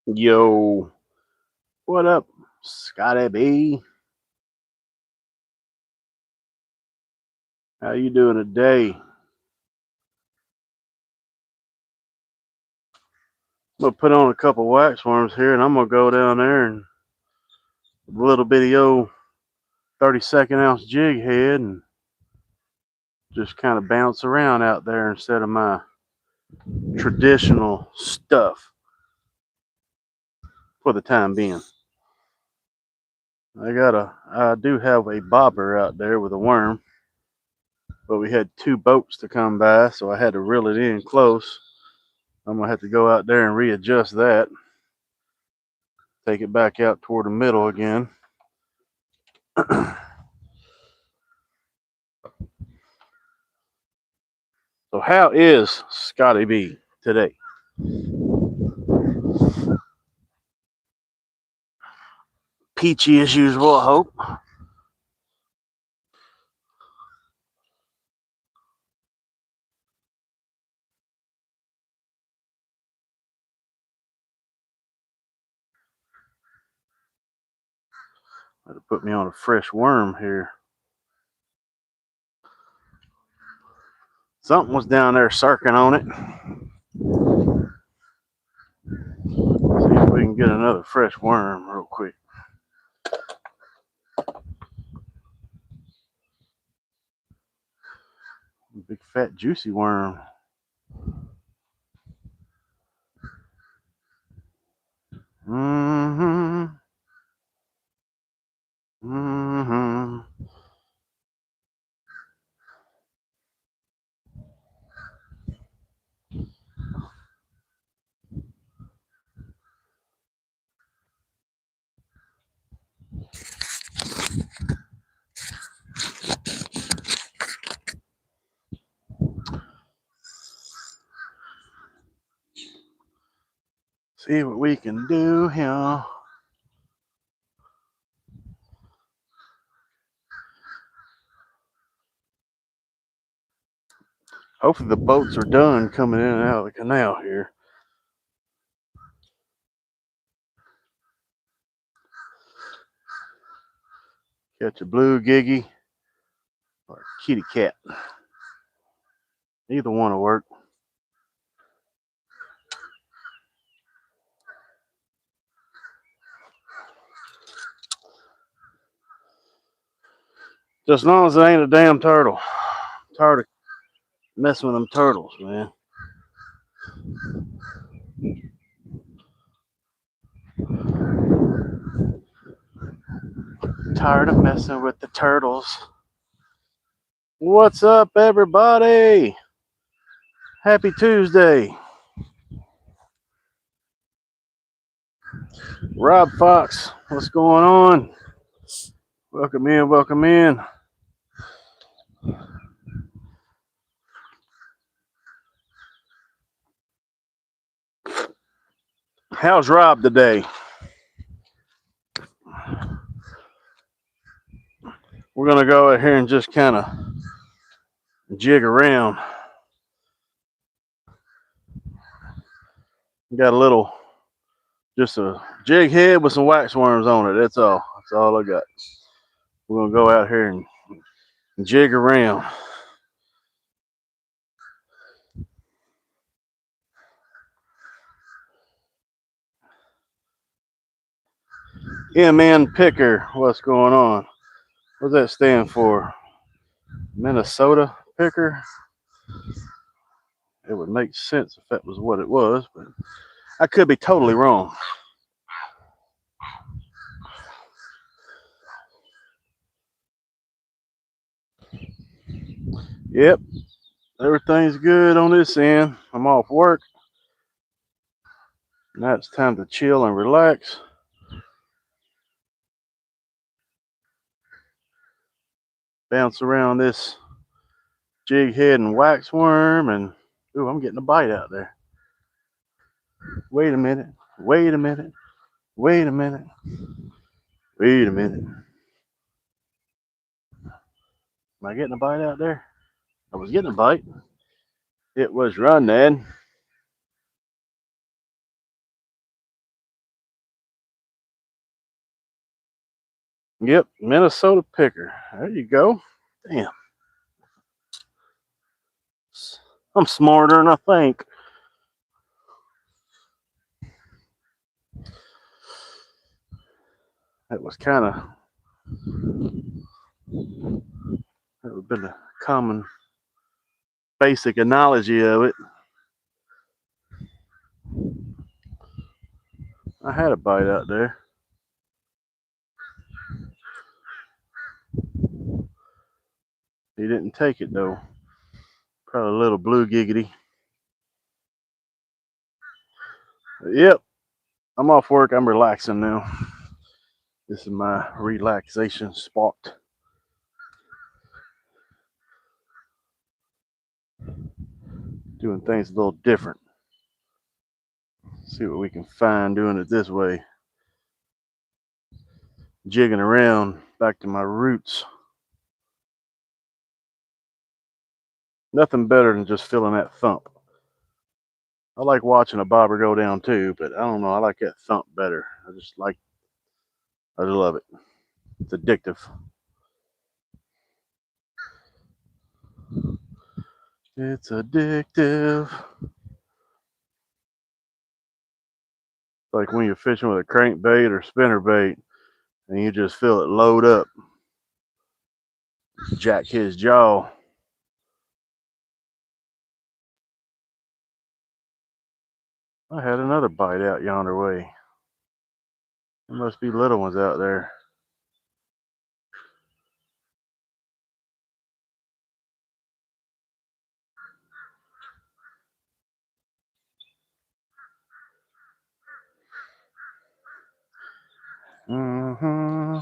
Yo, what up, Scotty B? How you doing today? I'm gonna put on a couple wax worms here, and I'm gonna go down there and a little bitty old 32nd ounce jig head, and just kind of bounce around out there instead of my traditional stuff for the time being. I do have a bobber out there with a worm, but we had two boats to come by, so I had to reel it in close. I'm gonna have to go out there and readjust that, take it back out toward the middle again. So how is Scotty B today? Peachy as usual, I hope. Had to put me on a fresh worm here. Something was down there circling on it. See if we can get another fresh worm real quick. Big fat juicy worm. Mm-hmm. Mm-hmm. See what we can do here. Hopefully the boats are done coming in and out of the canal here. Catch a blue giggy or a kitty cat. Either one will work. Just as long as it ain't a damn turtle. I'm tired of messing with them turtles, man. Tired of messing with the turtles. What's up, everybody? Happy Tuesday. Rob Fox, what's going on? Welcome in, welcome in. How's Rob today? We're going to go out here and just kind of jig around. Got a little, just a jig head with some wax worms on it. That's all. That's all I got. We're going to go out here and jig around. MN Picker, what's going on? What's that stand for? Minnesota Picker? It would make sense if that was what it was, but I could be totally wrong. Yep, everything's good on this end. I'm off work. Now it's time to chill and relax. Bounce around this jig head and wax worm, and ooh, I'm getting a bite out there. Wait a minute. Wait a minute. Wait a minute. Wait a minute. Am I getting a bite out there? I was getting a bite. It was running. Yep, Minnesota picker. There you go. Damn. I'm smarter than I think. That was kind of, that would have been a common basic analogy of it. I had a bite out there. He didn't take it though. Probably a little blue giggity. Yep, I'm off work. I'm relaxing now. This is my relaxation spot. Doing things a little different. See what we can find doing it this way. Jigging around back to my roots. Nothing better than just feeling that thump. I like watching a bobber go down too, but I don't know. I like that thump better. I just love it. It's addictive. It's addictive. Like when you're fishing with a crankbait or spinnerbait and you just feel it load up, jack his jaw. I had another bite out yonder way. There must be little ones out there. Mm-hmm.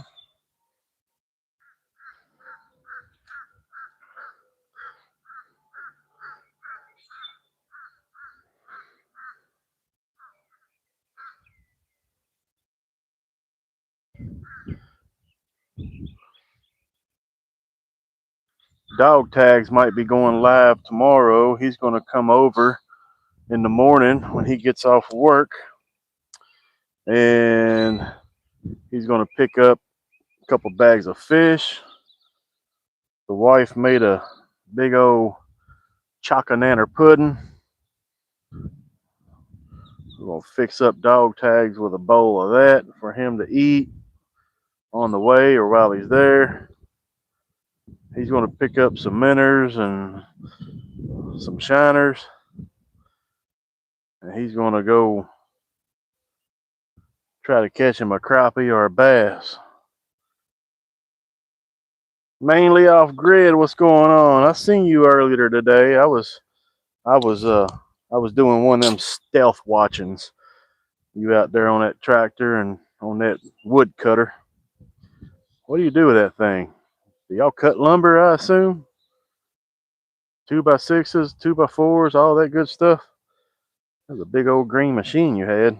Dog tags might be going live tomorrow. He's going to come over in the morning when he gets off work, and he's going to pick up a couple bags of fish. The wife made a big old chocolate pudding. We're going to fix up dog tags with a bowl of that for him to eat on the way or while he's there. He's going to pick up some minnows and some shiners, and he's going to go try to catch him a crappie or a bass. Mainly off grid. What's going on? I seen you earlier today. I was doing one of them stealth watchings. You out there on that tractor and on that wood cutter. What do you do with that thing? Do y'all cut lumber, I assume? 2x6s, 2x4s, all that good stuff. That was a big old green machine you had.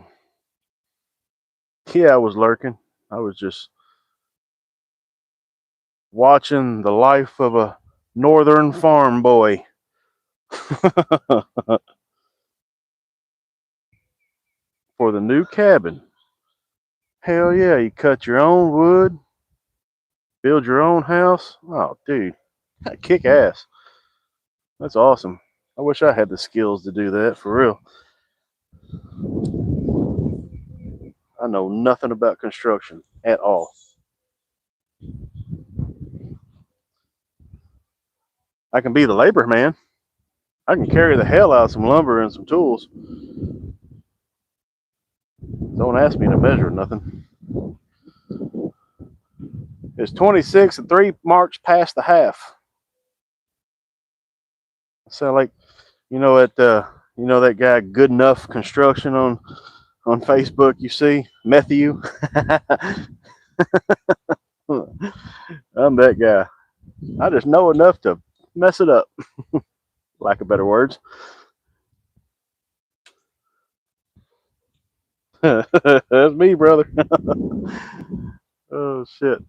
Yeah, I was lurking. I was just watching the life of a northern farm boy. For the new cabin. Hell yeah, you cut your own wood, build your own house. Oh, dude, that kick ass. That's awesome. I wish I had the skills to do that for real. I know nothing about construction at all. I can be the labor man. I can carry the hell out of some lumber and some tools. Don't ask me to measure nothing. It's 26 and 3 marks past the half. I sound like that guy Good Enough Construction on Facebook. You see Matthew. I'm that guy. I just know enough to mess it up, lack of better words. That's me, brother. Oh shit.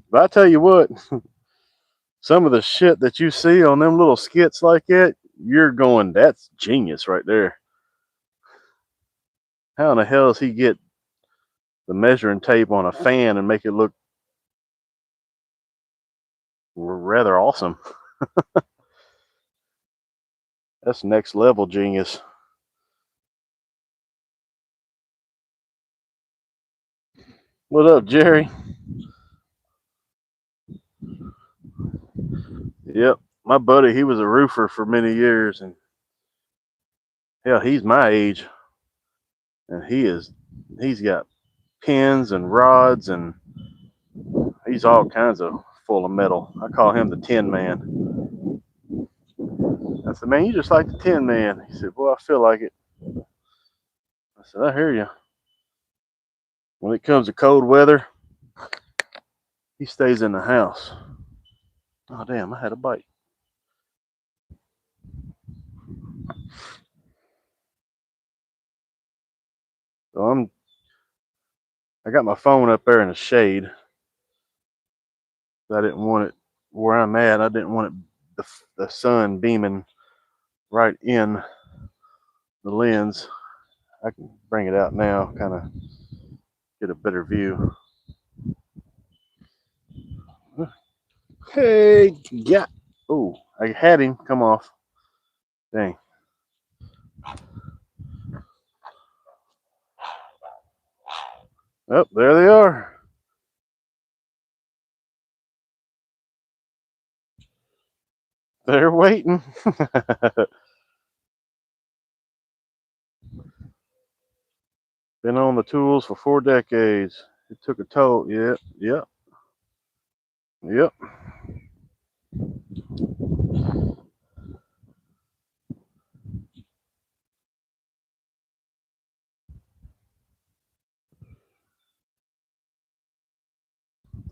But I tell you what, some of the shit that you see on them little skits like that, you're going, that's genius right there. How in the hell does he get the measuring tape on a fan and make it look rather awesome? That's next level genius. What up, Jerry? Yep, my buddy, he was a roofer for many years, and hell, he's my age, and he's got pins and rods, and he's all kinds of full of metal. I call him the Tin Man. I said, man, you just like the Tin Man. He said, well, I feel like it. I said, I hear you. When it comes to cold weather, he stays in the house. Oh damn, I had a bite. So I got my phone up there in the shade. I didn't want it where I'm at. I didn't want the sun beaming right in the lens. I can bring it out now, kind of get a better view. Hey, yeah. Oh, I had him come off. Dang. Oh, there they are. They're waiting. Been on the tools for 4 decades. It took a toll. Yep, yep, yep.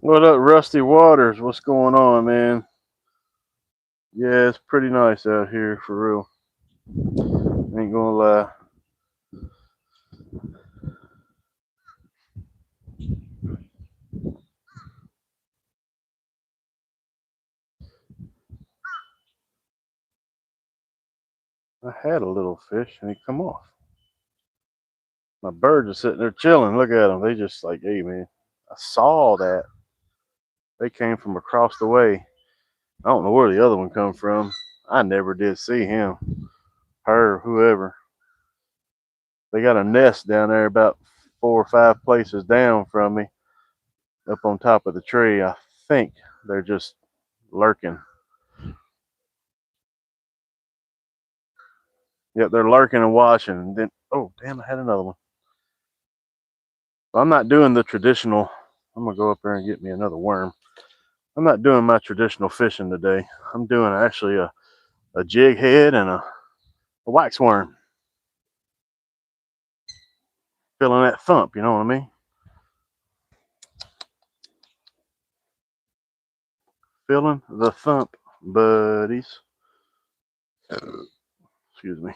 What up, Rusty Waters? What's going on, man? Yeah, it's pretty nice out here for real. Ain't gonna lie. I had a little fish and he come off. My birds are sitting there chilling. Look at them. They just like, hey, man. I saw that. They came from across the way. I don't know where the other one come from. I never did see him, her, whoever. They got a nest down there about 4 or 5 places down from me, up on top of the tree. I think they're just lurking. Yep, they're lurking and watching. And then, oh damn, I had another one. I'm not doing the traditional. I'm gonna go up there and get me another worm. I'm not doing my traditional fishing today. I'm doing actually a jig head and a wax worm. Feeling that thump, you know what I mean? Feeling the thump, buddies. Excuse me.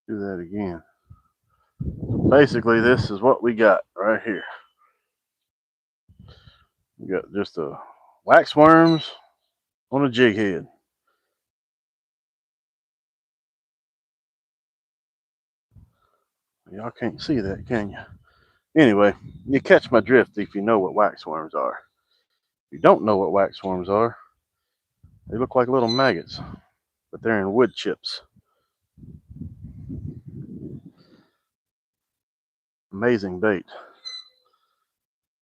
Do that again. Basically, this is what we got right here. We got just a wax worms on a jig head. Y'all can't see that, can you? Anyway, you catch my drift if you know what wax worms are. If you don't know what wax worms are, they look like little maggots, but they're in wood chips. Amazing bait.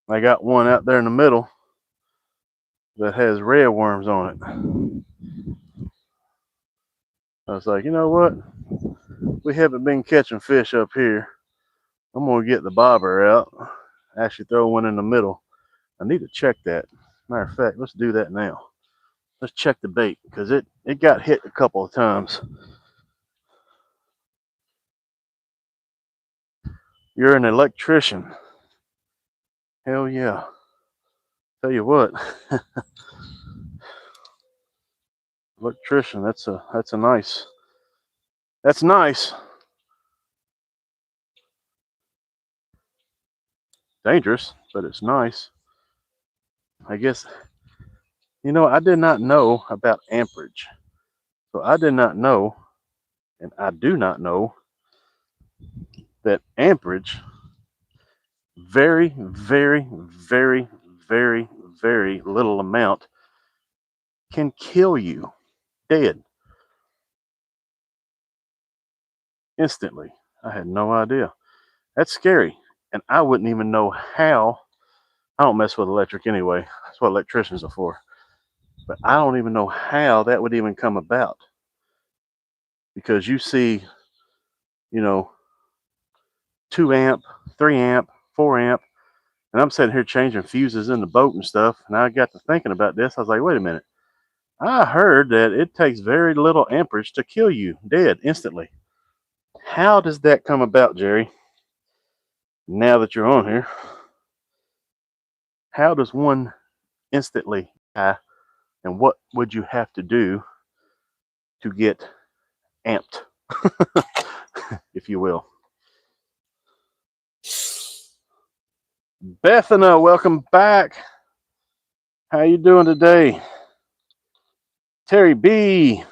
I got one out there in the middle that has red worms on it. I was like, you know what? We haven't been catching fish up here. I'm gonna get the bobber out. Actually, throw one in the middle. I need to check that. Matter of fact, let's do that now. Let's check the bait because it got hit a couple of times. You're an electrician. Hell yeah. Tell you what, electrician. That's a nice. That's nice. Dangerous, but it's nice. I guess I did not know about amperage. So I did not know, and I do not know that amperage, very, very, very, very, very little amount can kill you dead instantly. I had no idea. That's scary. And I wouldn't even know how. I don't mess with electric anyway. That's what electricians are for. But I don't even know how that would even come about. Because you see, you know, 2 amp, 3 amp, 4 amp, and I'm sitting here changing fuses in the boat and stuff. And I got to thinking about this. I was like, wait a minute. I heard that it takes very little amperage to kill you dead instantly. How does that come about, Jerry? Now that you're on here, how does one instantly die, and what would you have to do to get amped, if you will? Bethana, welcome back. How you doing today? Terry B,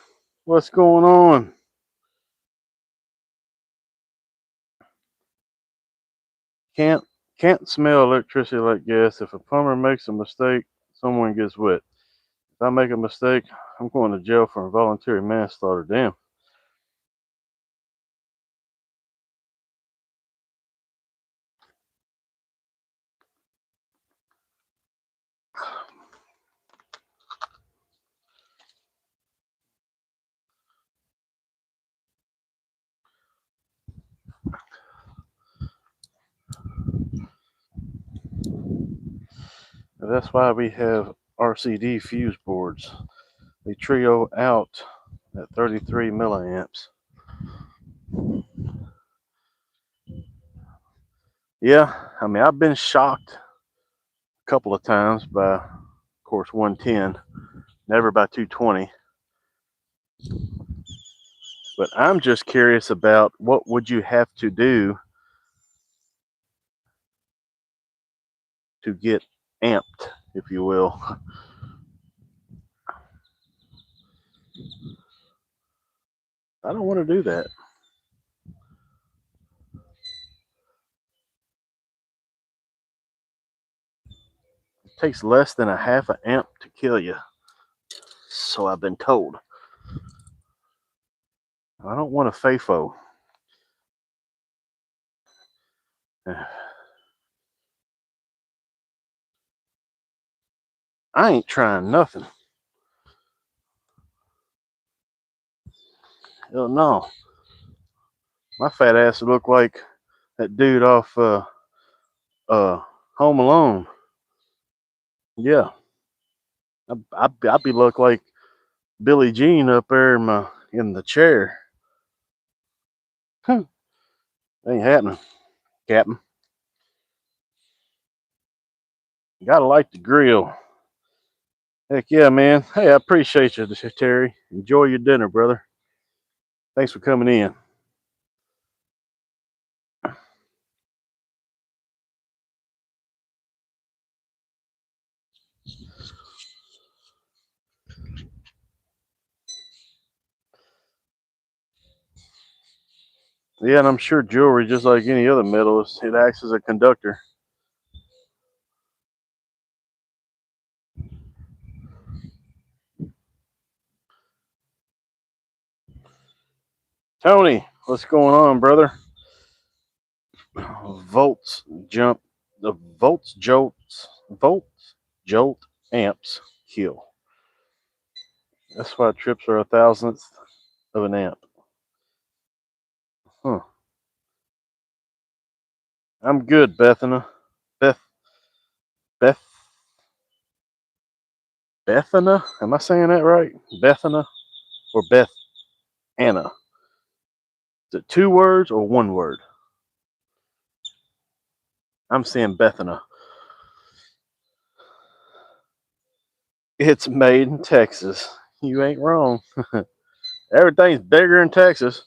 what's going on? Can't can't smell electricity like gas. If a plumber makes a mistake, someone gets wet. If I make a mistake, I'm going to jail for involuntary manslaughter. Damn. That's why we have RCD fuse boards. They trio out at 33 milliamps. Yeah, I mean, I've been shocked a couple of times by, of course, 110, never by 220. But I'm just curious about what would you have to do to get amped, if you will. I don't want to do that. It takes less than a half an amp to kill you. So I've been told. I don't want a FAFO. I ain't trying nothing. Hell no. My fat ass would look like that dude off uh Home Alone. Yeah. I'd be look like Billie Jean up there in the chair. Ain't happening, Captain. Gotta like the grill. Heck yeah, man. Hey, I appreciate you, Terry. Enjoy your dinner, brother. Thanks for coming in. Yeah, and I'm sure jewelry, just like any other metal, it acts as a conductor. Tony, what's going on, brother? Volts jump, the volts jolt amps kill. That's why trips are a thousandth of an amp. Huh. I'm good, Bethana. Beth, Beth, Bethana? Am I saying that right? Bethana or Beth Anna? Is it 2 words or 1 word? I'm saying Bethana. It's made in Texas. You ain't wrong. Everything's bigger in Texas.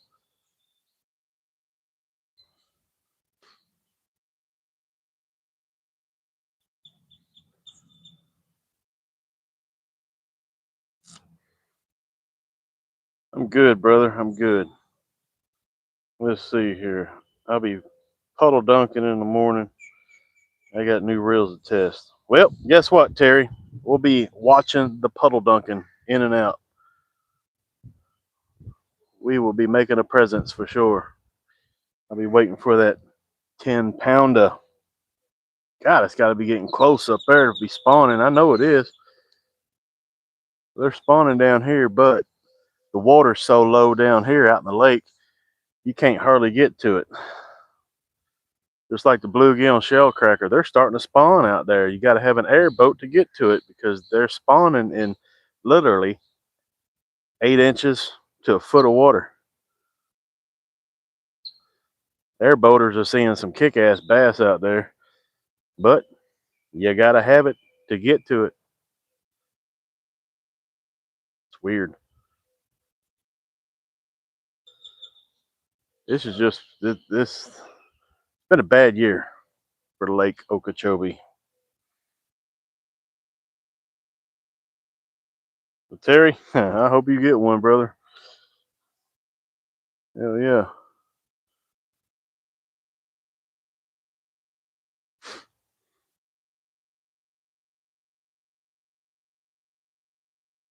I'm good, brother. I'm good. Let's see here. I'll be puddle dunking in the morning. I got new reels to test. Well, guess what, Terry? We'll be watching the puddle dunking in and out. We will be making a presence for sure. I'll be waiting for that 10-pounder. God, it's got to be getting close up there to be spawning. I know it is. They're spawning down here, but the water's so low down here out in the lake, you can't hardly get to it. Just like the bluegill and shellcracker, they're starting to spawn out there. You got to have an airboat to get to it because they're spawning in literally 8 inches to a foot of water. Airboaters are seeing some kick-ass bass out there, but you got to have it to get to it. It's weird. This is just this. It's been a bad year for Lake Okeechobee. But Terry, I hope you get one, brother. Hell yeah.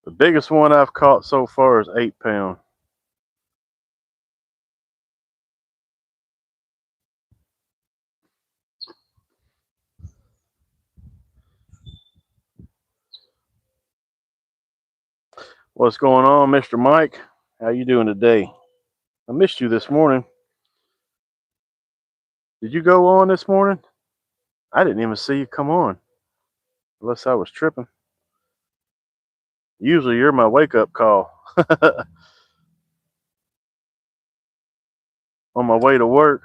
The biggest one I've caught so far is 8 pound. What's going on, Mr. Mike? How you doing today? I missed you this morning. Did you go on this morning? I didn't even see you come on, unless I was tripping. Usually you're my wake up call on my way to work.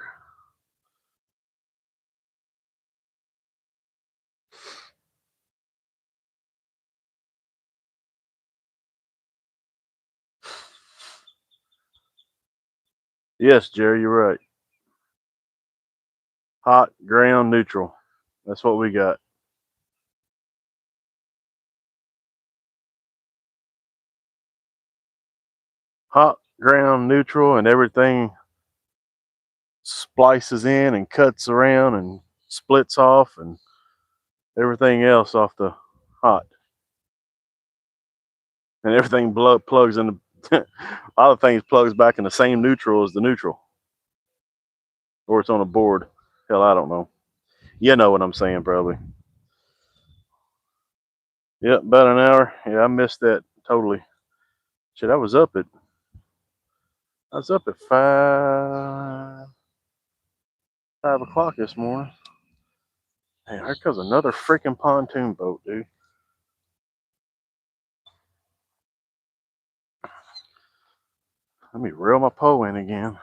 Yes, Jerry, you're right. Hot, ground, neutral. That's what we got. Hot, ground, neutral, and everything splices in and cuts around and splits off and everything else off the hot. And everything plugs in the a lot of things plugs back in the same neutral as the neutral. Or it's on a board. Hell, I don't know. You know what I'm saying, probably. Yep, about an hour. Yeah, I missed that totally. Shit, I was up at 5 o'clock this morning. Hey, here comes another freaking pontoon boat, dude. Let me reel my pole in again.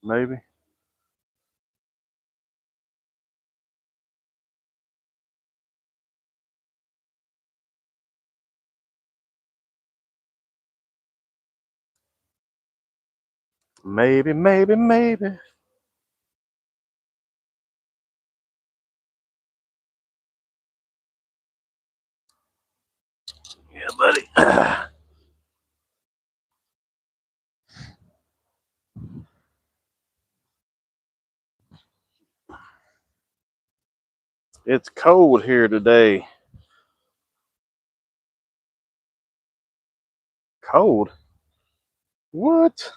Maybe. Maybe, maybe, maybe. Yeah, buddy. It's cold here today. Cold? What?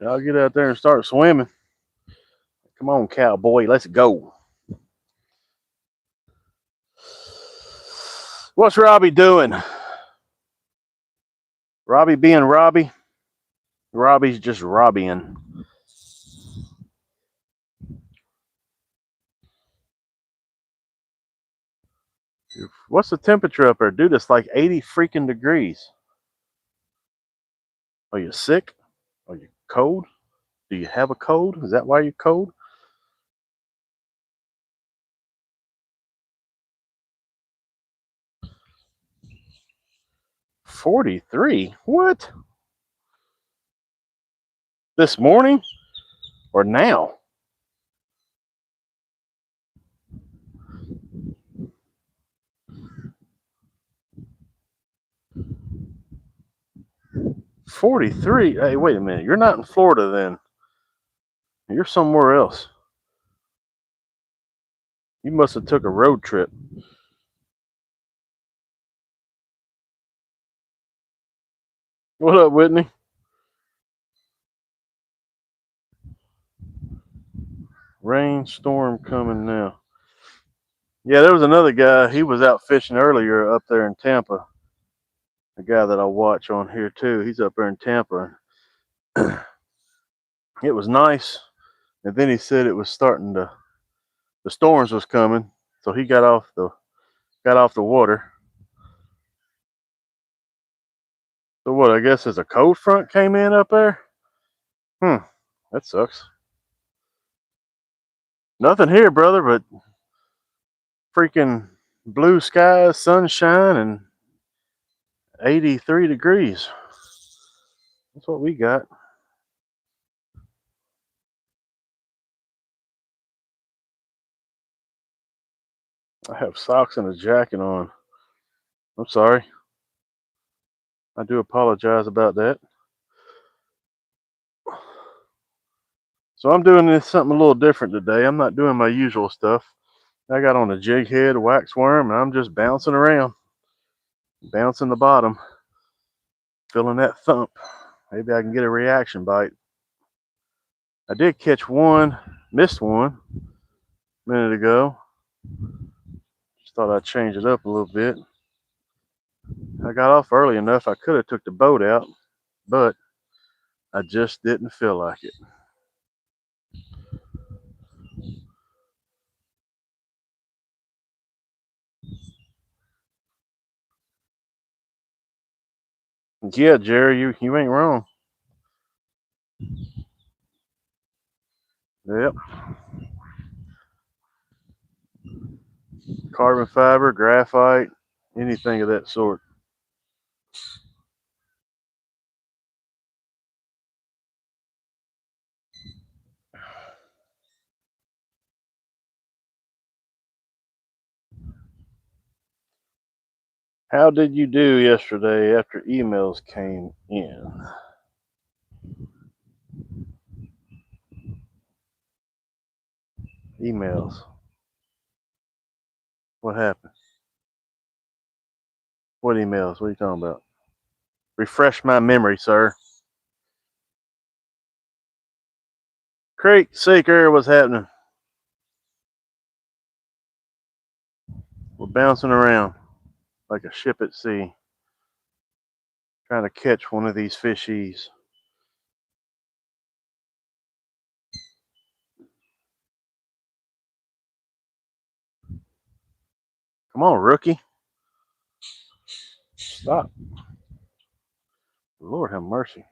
I'll get out there and start swimming. Come on, cowboy, let's go. What's Robbie doing? Robbie being Robbie? Robbie's just Robbieing. What's the temperature up there? Dude, it's like 80 freaking degrees. Are you sick? Are you cold? Do you have a cold? Is that why you're cold? 43? What? This morning or now? 43? Hey, wait a minute. You're not in Florida then. You're somewhere else. You must have took a road trip. What up, Whitney? Rainstorm coming now. Yeah, there was another guy. He was out fishing earlier up there in Tampa. A guy that I watch on here too. He's up there in Tampa. It was nice, and then he said it was starting to. The storms was coming, so he got off the water. So what? I guess as a cold front came in up there. That sucks. Nothing here, brother, but freaking blue skies, sunshine, and 83 degrees. That's what we got. I have socks and a jacket on. I'm sorry. I do apologize about that. So I'm doing this something a little different today. I'm not doing my usual stuff. I got on a jig head wax worm and I'm just bouncing around, bouncing the bottom, feeling that thump. Maybe I can get a reaction bite. I did catch one, missed one a minute ago. Just thought I'd change it up a little bit. I got off early enough. I could have took the boat out, but I just didn't feel like it. Yeah, Jerry, you ain't wrong. Yep. Carbon fiber, graphite, anything of that sort. How did you do yesterday after emails came in? Emails. What happened? What emails? What are you talking about? Refresh my memory, sir. Creek Seeker, what's happening? We're bouncing around like a ship at sea, trying to catch one of these fishies. Come on, rookie. Stop. Lord have mercy.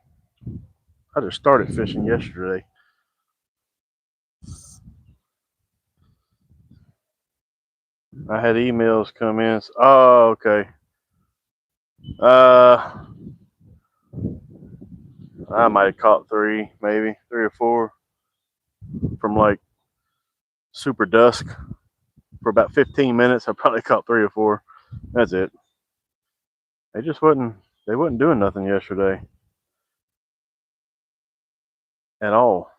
I just started fishing yesterday. I had emails come in. Oh, okay. I might have caught three, maybe three or four from like super dusk for about 15 minutes. I probably caught three or four. That's it. They just wasn't. They wasn't doing nothing yesterday at all.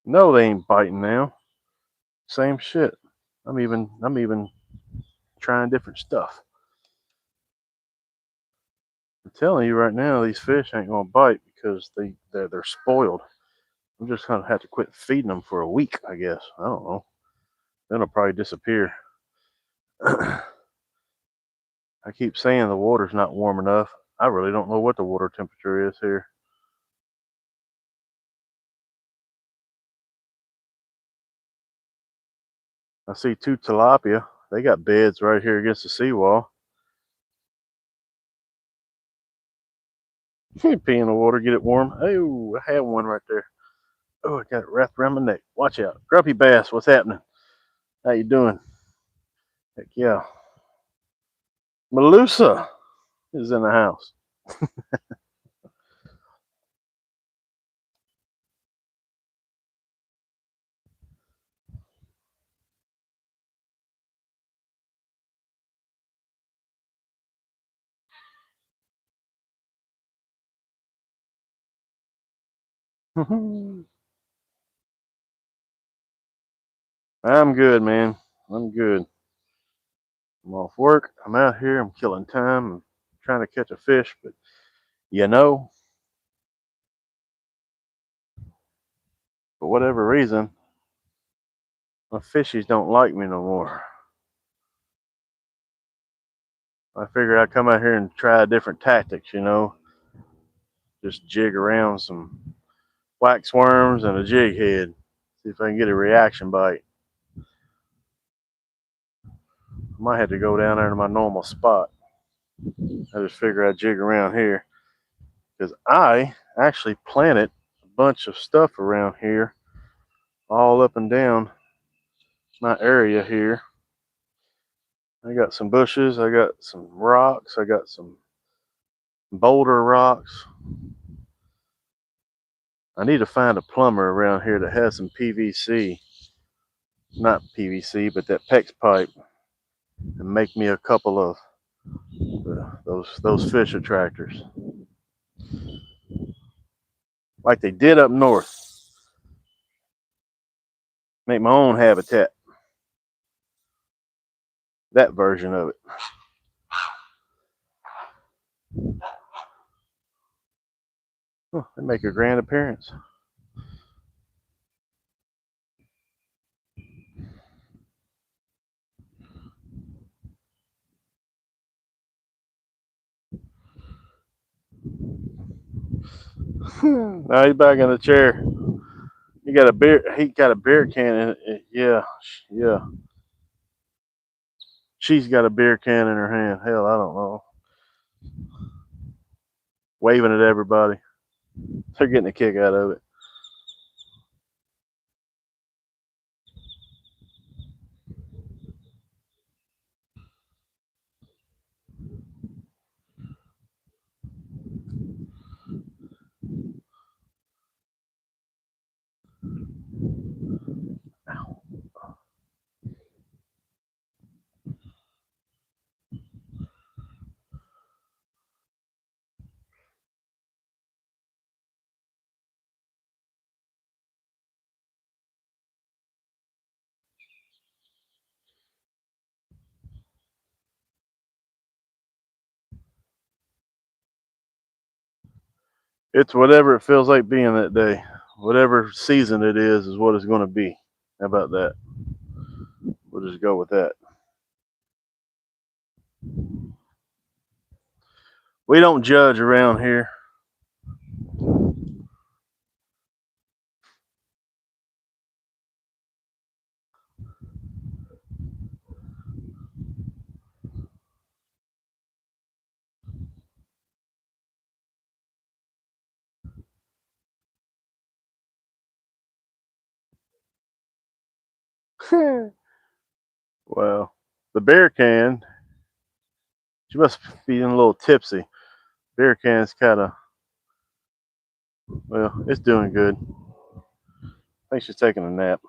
No, they ain't biting now. Same shit. I'm even trying different stuff. I'm telling you right now, these fish ain't gonna bite because they're spoiled. I'm just gonna have to quit feeding them for a week, I guess. I don't know. Then they'll probably disappear. I keep saying the water's not warm enough. I really don't know what the water temperature is here. I see two tilapia. They got beds right here against the seawall. Pee in the water, get it warm. Oh, I have one right there. Oh, I got it wrapped around my neck. Watch out. Grumpy Bass, what's happening? How you doing? Heck yeah. Melusa is in the house. I'm good, man. I'm good. I'm off work. I'm out here. I'm killing time. I'm trying to catch a fish, but you know, for whatever reason, my fishies don't like me no more. I figured I'd come out here and try different tactics, just jig around some wax worms and a jig head. See if I can get a reaction bite. I might have to go down there to my normal spot. I just figure I'd jig around here because I actually planted a bunch of stuff around here, all up and down my area here. I got some bushes, I got some rocks, I got some boulder rocks. I need to find a plumber around here that has some PVC, not PVC, but that PEX pipe, and make me a couple of those fish attractors, like they did up north. Make my own habitat. That version of it. Oh, they make a grand appearance. Now he's back in the chair. He got a beer. He got a beer can in it. Yeah, yeah. She's got a beer can in her hand. Hell, I don't know. Waving at everybody. They're getting a kick out of it. It's whatever it feels like being that day. Whatever season it is what it's going to be. How about that? We'll just go with that. We don't judge around here. Well, the beer can, she must be feeling a little tipsy. Beer can's kind of, well, it's doing good. I think she's taking a nap.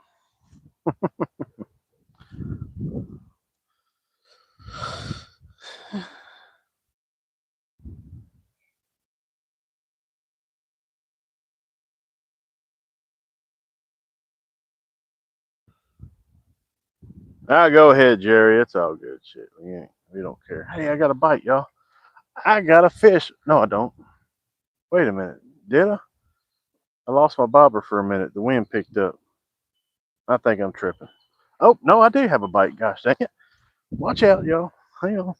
Go ahead, Jerry. It's all good. Shit, we don't care. Hey, I got a bite, y'all. I got a fish. No, I don't. Wait a minute. Did I? I lost my bobber for a minute. The wind picked up. I think I'm tripping. Oh, no, I do have a bite. Gosh dang it. Watch out, y'all. Hang on.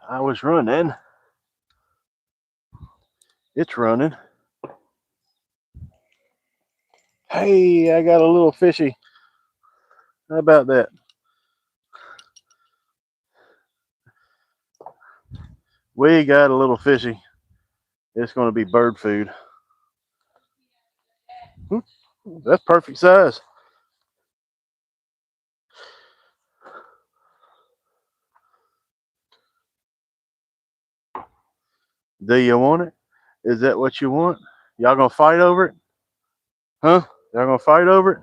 I was running. It's running. Hey, I got a little fishy. How about that? We got a little fishy. It's going to be bird food. That's perfect size. Do you want it? Is that what you want? Y'all gonna fight over it? Huh? Y'all gonna fight over it?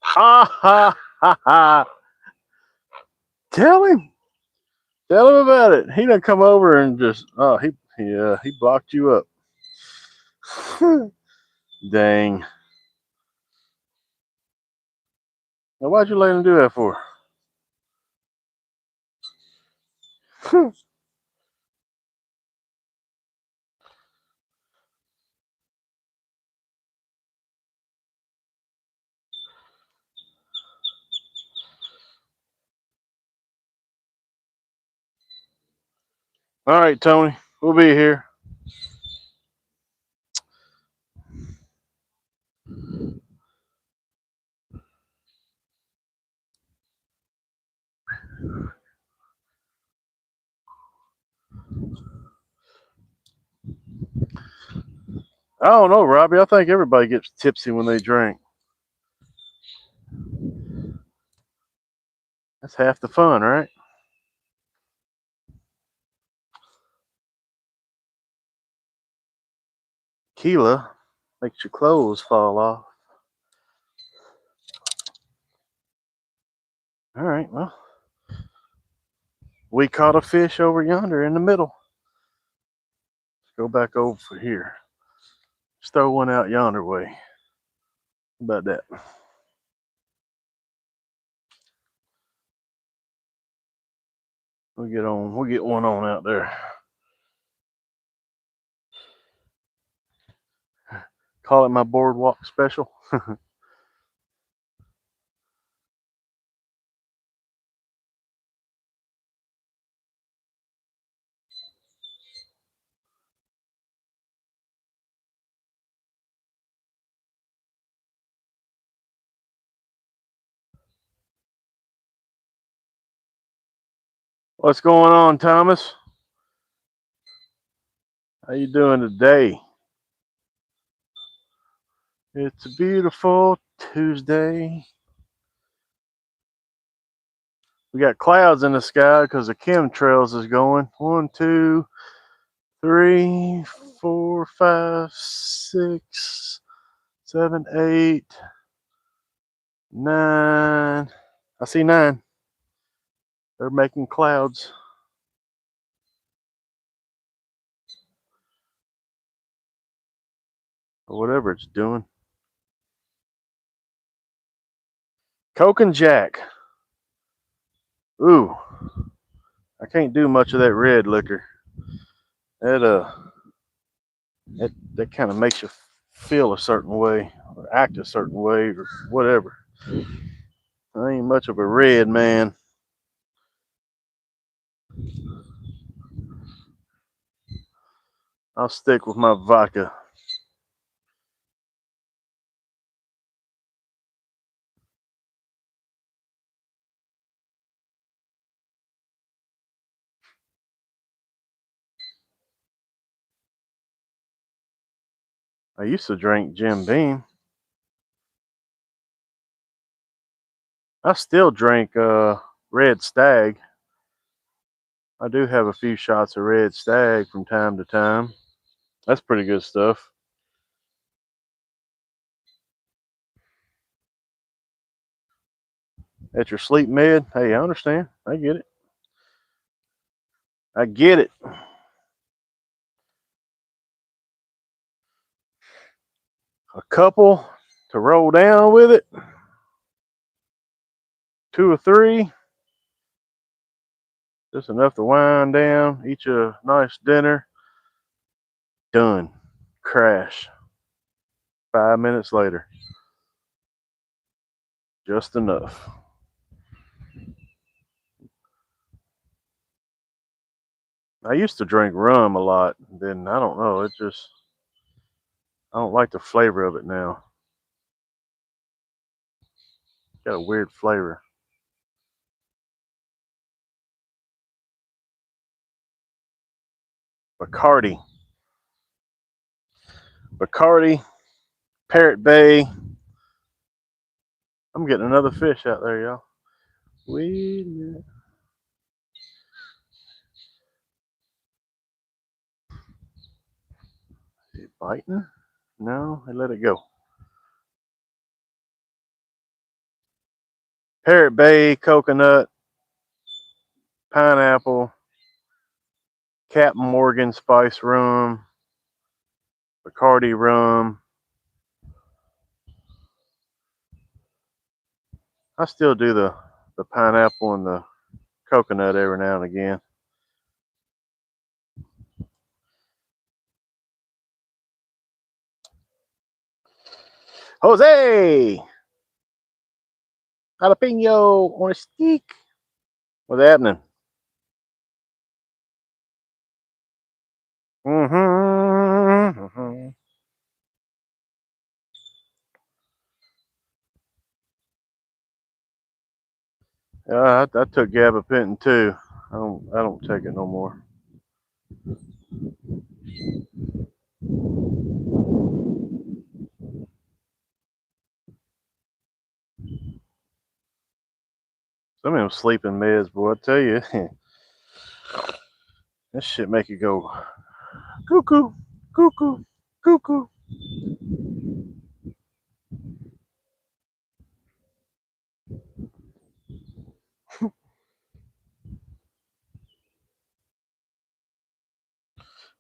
Ha ha ha ha! Tell him. Tell him about it. He done come over and just he blocked you up. Dang. Now why'd you let him do that for? All right, Tony. We'll be here. I don't know, Robbie. I think everybody gets tipsy when they drink. That's half the fun, right? Tequila makes your clothes fall off. All right, well, we caught a fish over yonder in the middle. Let's go back over here. Just throw one out yonder way. How about that? We'll get one on out there. Call it my boardwalk special. What's going on, Thomas? How you doing today? It's a beautiful Tuesday. We got clouds in the sky because the chemtrails is going. 1, 2, 3, 4, 5, 6, 7, 8, 9. I see 9. They're making clouds. Or whatever it's doing. Coke and Jack. Ooh, I can't do much of that red liquor. That that kind of makes you feel a certain way or act a certain way or whatever. I ain't much of a red man. I'll stick with my vodka. I used to drink Jim Beam. I still drink Red Stag. I do have a few shots of Red Stag from time to time. That's pretty good stuff. At your sleep med, hey, I understand. I get it. I get it. A couple to roll down with it. 2 or 3. Just enough to wind down. Eat you a nice dinner. Done. Crash. 5 minutes later. Just enough. I used to drink rum a lot. Then I don't know. It just I don't like the flavor of it now. Got a weird flavor. Bacardi. Bacardi. Parrot Bay. I'm getting another fish out there, y'all. Wait a minute. Is it biting? No, I let it go. Parrot Bay, coconut, pineapple, Captain Morgan spice rum, Bacardi rum. I still do the pineapple and the coconut every now and again. Jose! Jalapeno on a stick. What's happening? Mm-hmm. I took gabapentin too. I don't take it no more. Some of them sleeping meds, boy, I tell you, this shit make you go cuckoo, cuckoo, cuckoo.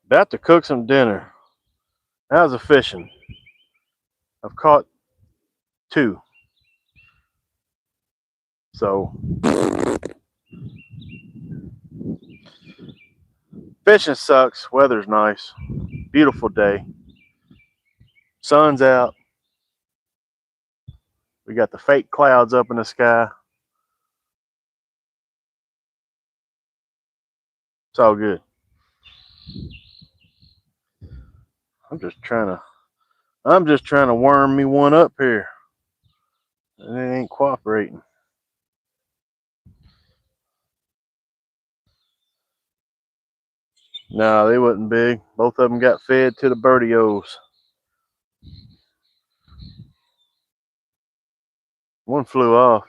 About to cook some dinner. How's the fishing? I've caught 2. So fishing sucks. Weather's nice. Beautiful day. Sun's out. We got the fake clouds up in the sky. It's all good. I'm just trying to worm me one up here. And it ain't cooperating. No, they wasn't big. Both of them got fed to the birdios. One flew off.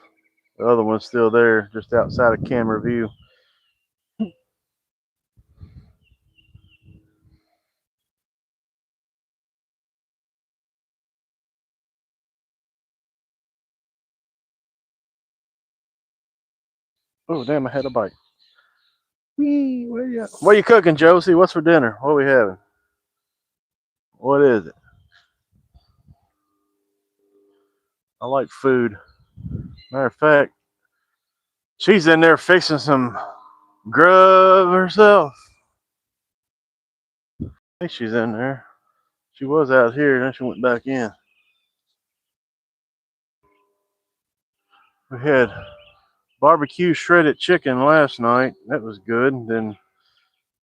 The other one's still there, just outside of camera view. Oh, damn, I had a bite. Whee, where you at? What are you cooking, Josie? What's for dinner? What are we having? What is it? I like food. Matter of fact, she's in there fixing some grub herself. I think she's in there. She was out here, and then she went back in. We had barbecue shredded chicken last night. That was good. Then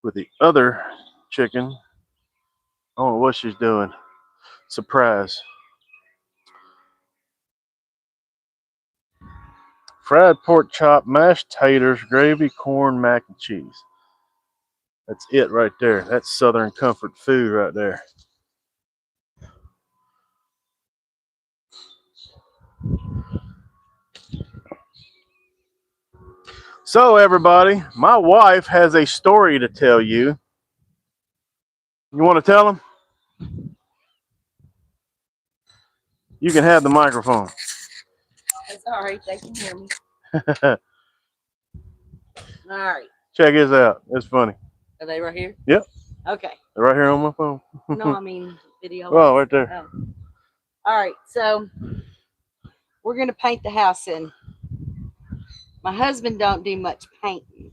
with the other chicken, I don't know what she's doing. Surprise. Fried pork chop, mashed taters, gravy, corn, mac and cheese. That's it right there. That's Southern comfort food right there. So, everybody, my wife has a story to tell you. You want to tell them? You can have the microphone. It's all right. They can hear me. All right. Check this out. It's funny. Are they right here? Yep. Okay. They're right here on my phone. No, I mean video. Oh, right there. Oh. All right. So we're gonna paint the house in. My husband don't do much painting.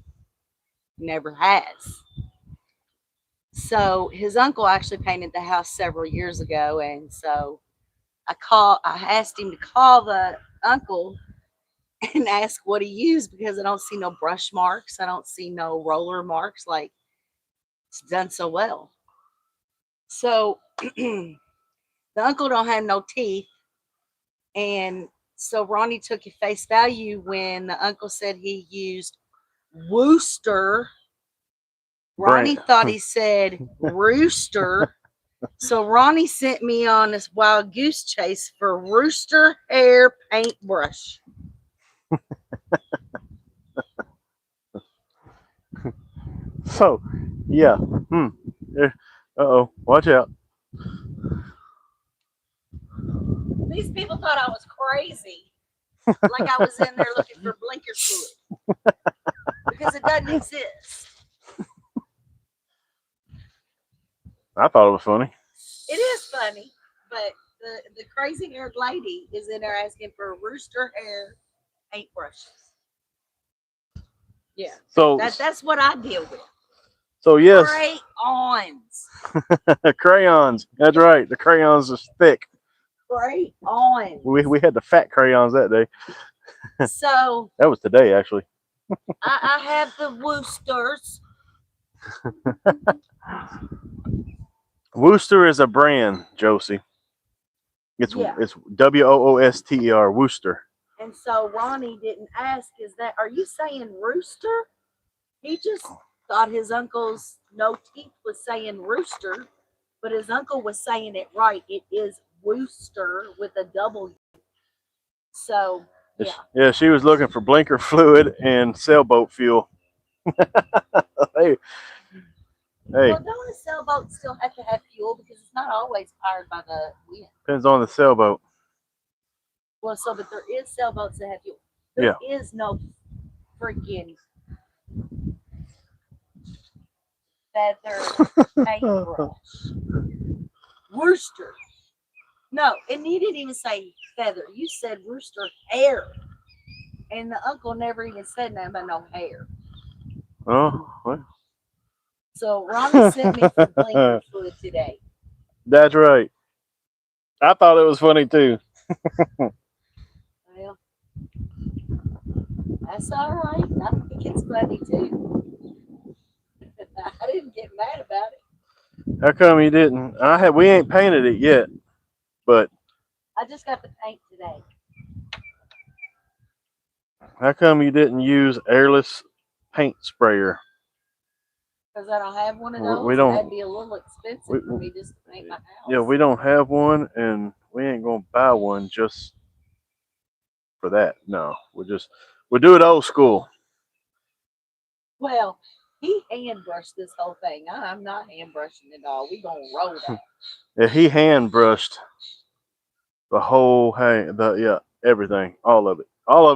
Never has. So his uncle actually painted the house several years ago, and so I asked him to call the uncle and ask what he used because I don't see no brush marks. I don't see no roller marks like it's done so well. So The uncle don't have no teeth, and so Ronnie took it face value when the uncle said he used Worcester. Ronnie Brand. thought he said rooster. So Ronnie sent me on this wild goose chase for rooster hair paintbrush. So, yeah. Uh-oh. Watch out. These people thought I was crazy. Like I was in there looking for blinker fluid. Because it doesn't exist. I thought it was funny. It is funny, but the crazy haired lady is in there asking for rooster hair paintbrushes. Yeah. So That's what I deal with. So yes, Crayons. crayons. That's right. The crayons is thick. Crayons. We had the fat crayons that day. So That was today, actually. I have the Worcesters. Worcester is a brand, Josie. It's Wooster. Worcester. And so Ronnie didn't ask, is that, are you saying rooster? He just thought his uncle's no teeth was saying rooster, but his uncle was saying it right. It is Worcester with a W. So, yeah. Yeah, she was looking for blinker fluid and sailboat fuel. Hey. Well, don't a sailboat still have to have fuel because it's not always powered by the wind? Depends on the sailboat. Well, so, but there is sailboats that have fuel. There is no freaking feather paintbrush. Worcester. No, and you didn't even say feather. You said rooster hair. And the uncle never even said nothing about no hair. Oh, what? So Ronnie sent me for blinker fluid today. That's right. I thought it was funny too. Well, that's all right. I think it's funny too. I didn't get mad about it. How come you didn't? We ain't painted it yet, but I just got the paint today. how come you didn't use airless paint sprayer? Because I don't have one of those. We don't. That'd be a little expensive for me just to paint my house. Yeah, we don't have one, and we ain't gonna buy one just for that. No, we'll do it old school. Well, he hand brushed this whole thing. I'm not hand brushing it all. We gonna roll that. Yeah, he hand brushed the whole everything, all of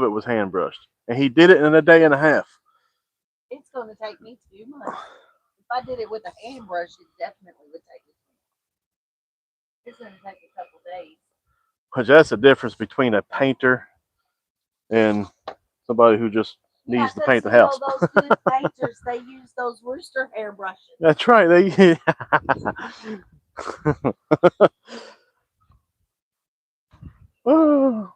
it was hand brushed, and he did it in a day and a half. It's gonna take me 2 months. If I did it with a hand brush, it definitely would take me 2 months. It's gonna take a couple days. Because that's the difference between a painter and somebody who just needs to paint the house. Those good painters, they use those Worcester hair brushes. That's right. They. Oh.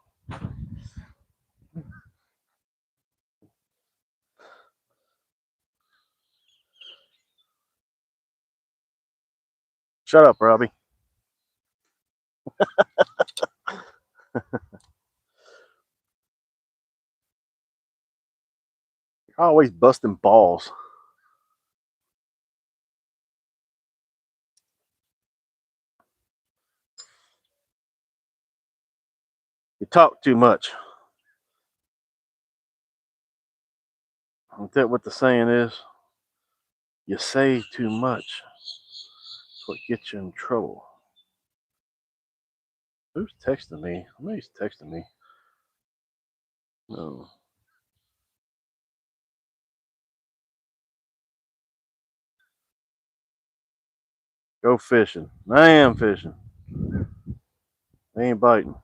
Shut up, Robbie. You're always busting balls. You talk too much. Isn't that what the saying is? You say too much. That's what gets you in trouble. Who's texting me? Somebody's texting me. No. Go fishing. I am fishing. They ain't biting.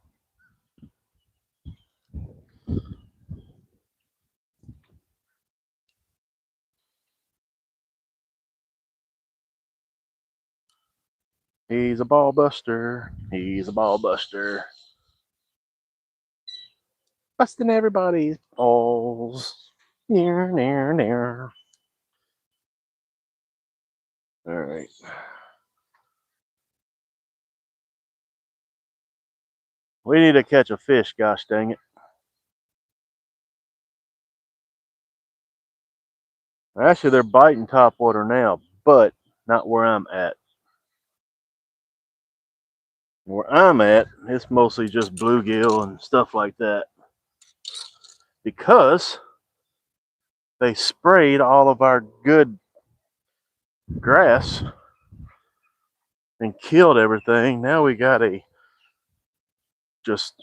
He's a ball buster. He's a ball buster. Busting everybody's balls. Near, near, near. All right. We need to catch a fish, gosh dang it. Actually, they're biting topwater now, but not where I'm at. Where I'm at, it's mostly just bluegill and stuff like that. Because they sprayed all of our good grass and killed everything. Now we got a just,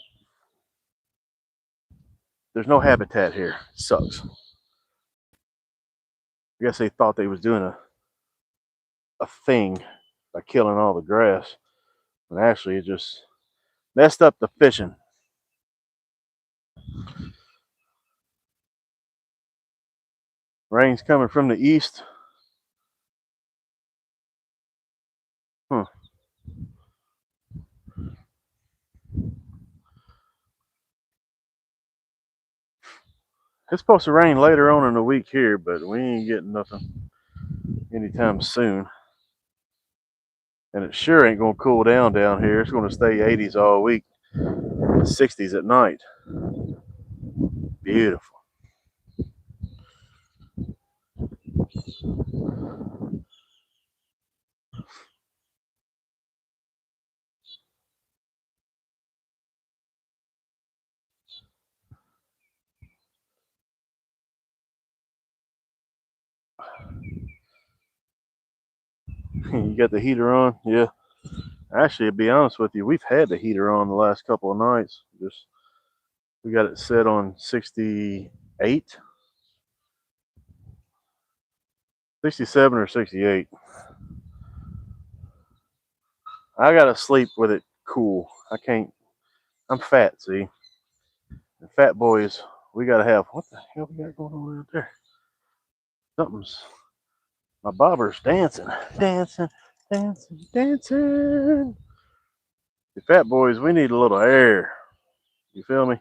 there's no habitat here. It sucks. I guess they thought they was doing a thing by killing all the grass. And actually it just messed up the fishing. Rain's coming from the east. Huh. It's supposed to rain later on in the week here, but we ain't getting nothing anytime soon. And it sure ain't gonna cool down here. It's gonna stay 80s all week, 60s at night. Beautiful. You got the heater on? Yeah. Actually, to be honest with you, we've had the heater on the last couple of nights. Just we got it set on 68, 67 or 68. I gotta sleep with it cool. I can't. I'm fat, see. And fat boys, we gotta have. What the hell we got going on out there? Something's. My bobber's dancing, dancing, dancing, dancing. The fat boys, we need a little air. You feel me?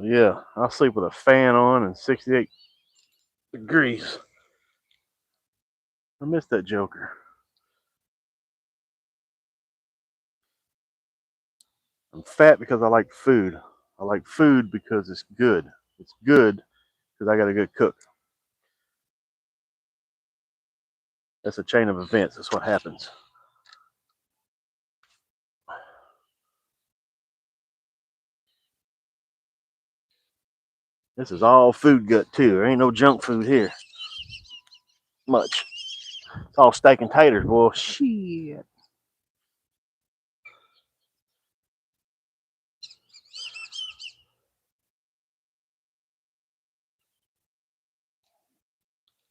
Yeah, I'll sleep with a fan on and 68 degrees. I miss that Joker. I'm fat because I like food. I like food because it's good. It's good because I got a good cook. That's a chain of events. That's what happens. This is all food gut too. There ain't no junk food here. Much. It's all steak and taters, boy. Shit.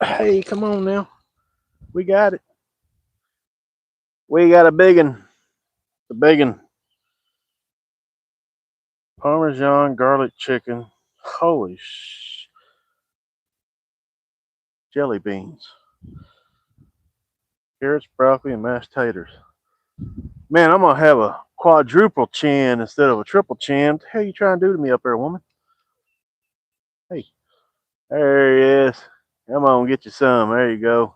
Hey, come on now. We got it. We got a big one. The big one. Parmesan garlic chicken. Holy jelly beans. Carrots, broccoli, and mashed taters. Man, I'm gonna have a quadruple chin instead of a triple chin. What the hell you trying to do to me up there, woman? Hey, there he is. Come on, get you some. There you go.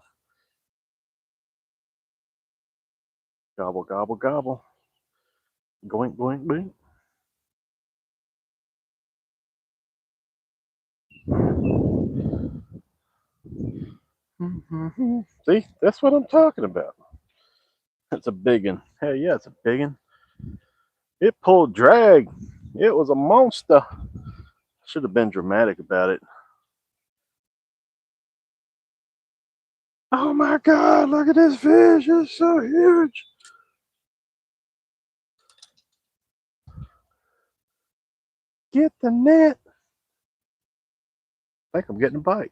Gobble, gobble, gobble. Goink, goink, goink. See, that's what I'm talking about. That's a big one. Hell yeah, it's a big one. It pulled drag. It was a monster. Should have been dramatic about it. Oh my god, look at this fish. It's so huge. Get the net. I think I'm getting a bite.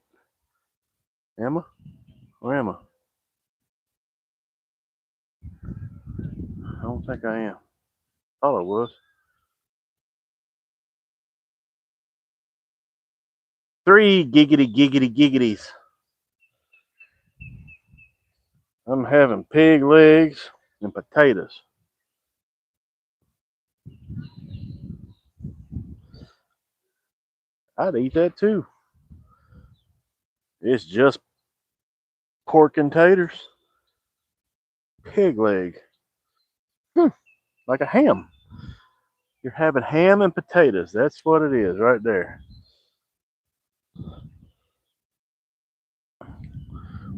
Am I? Or am I? I don't think I am. Thought I was. 3 giggity giggity giggities. I'm having pig legs and potatoes. I'd eat that too. It's just pork and taters. Pig leg. like a ham. You're having ham and potatoes. That's what it is right there.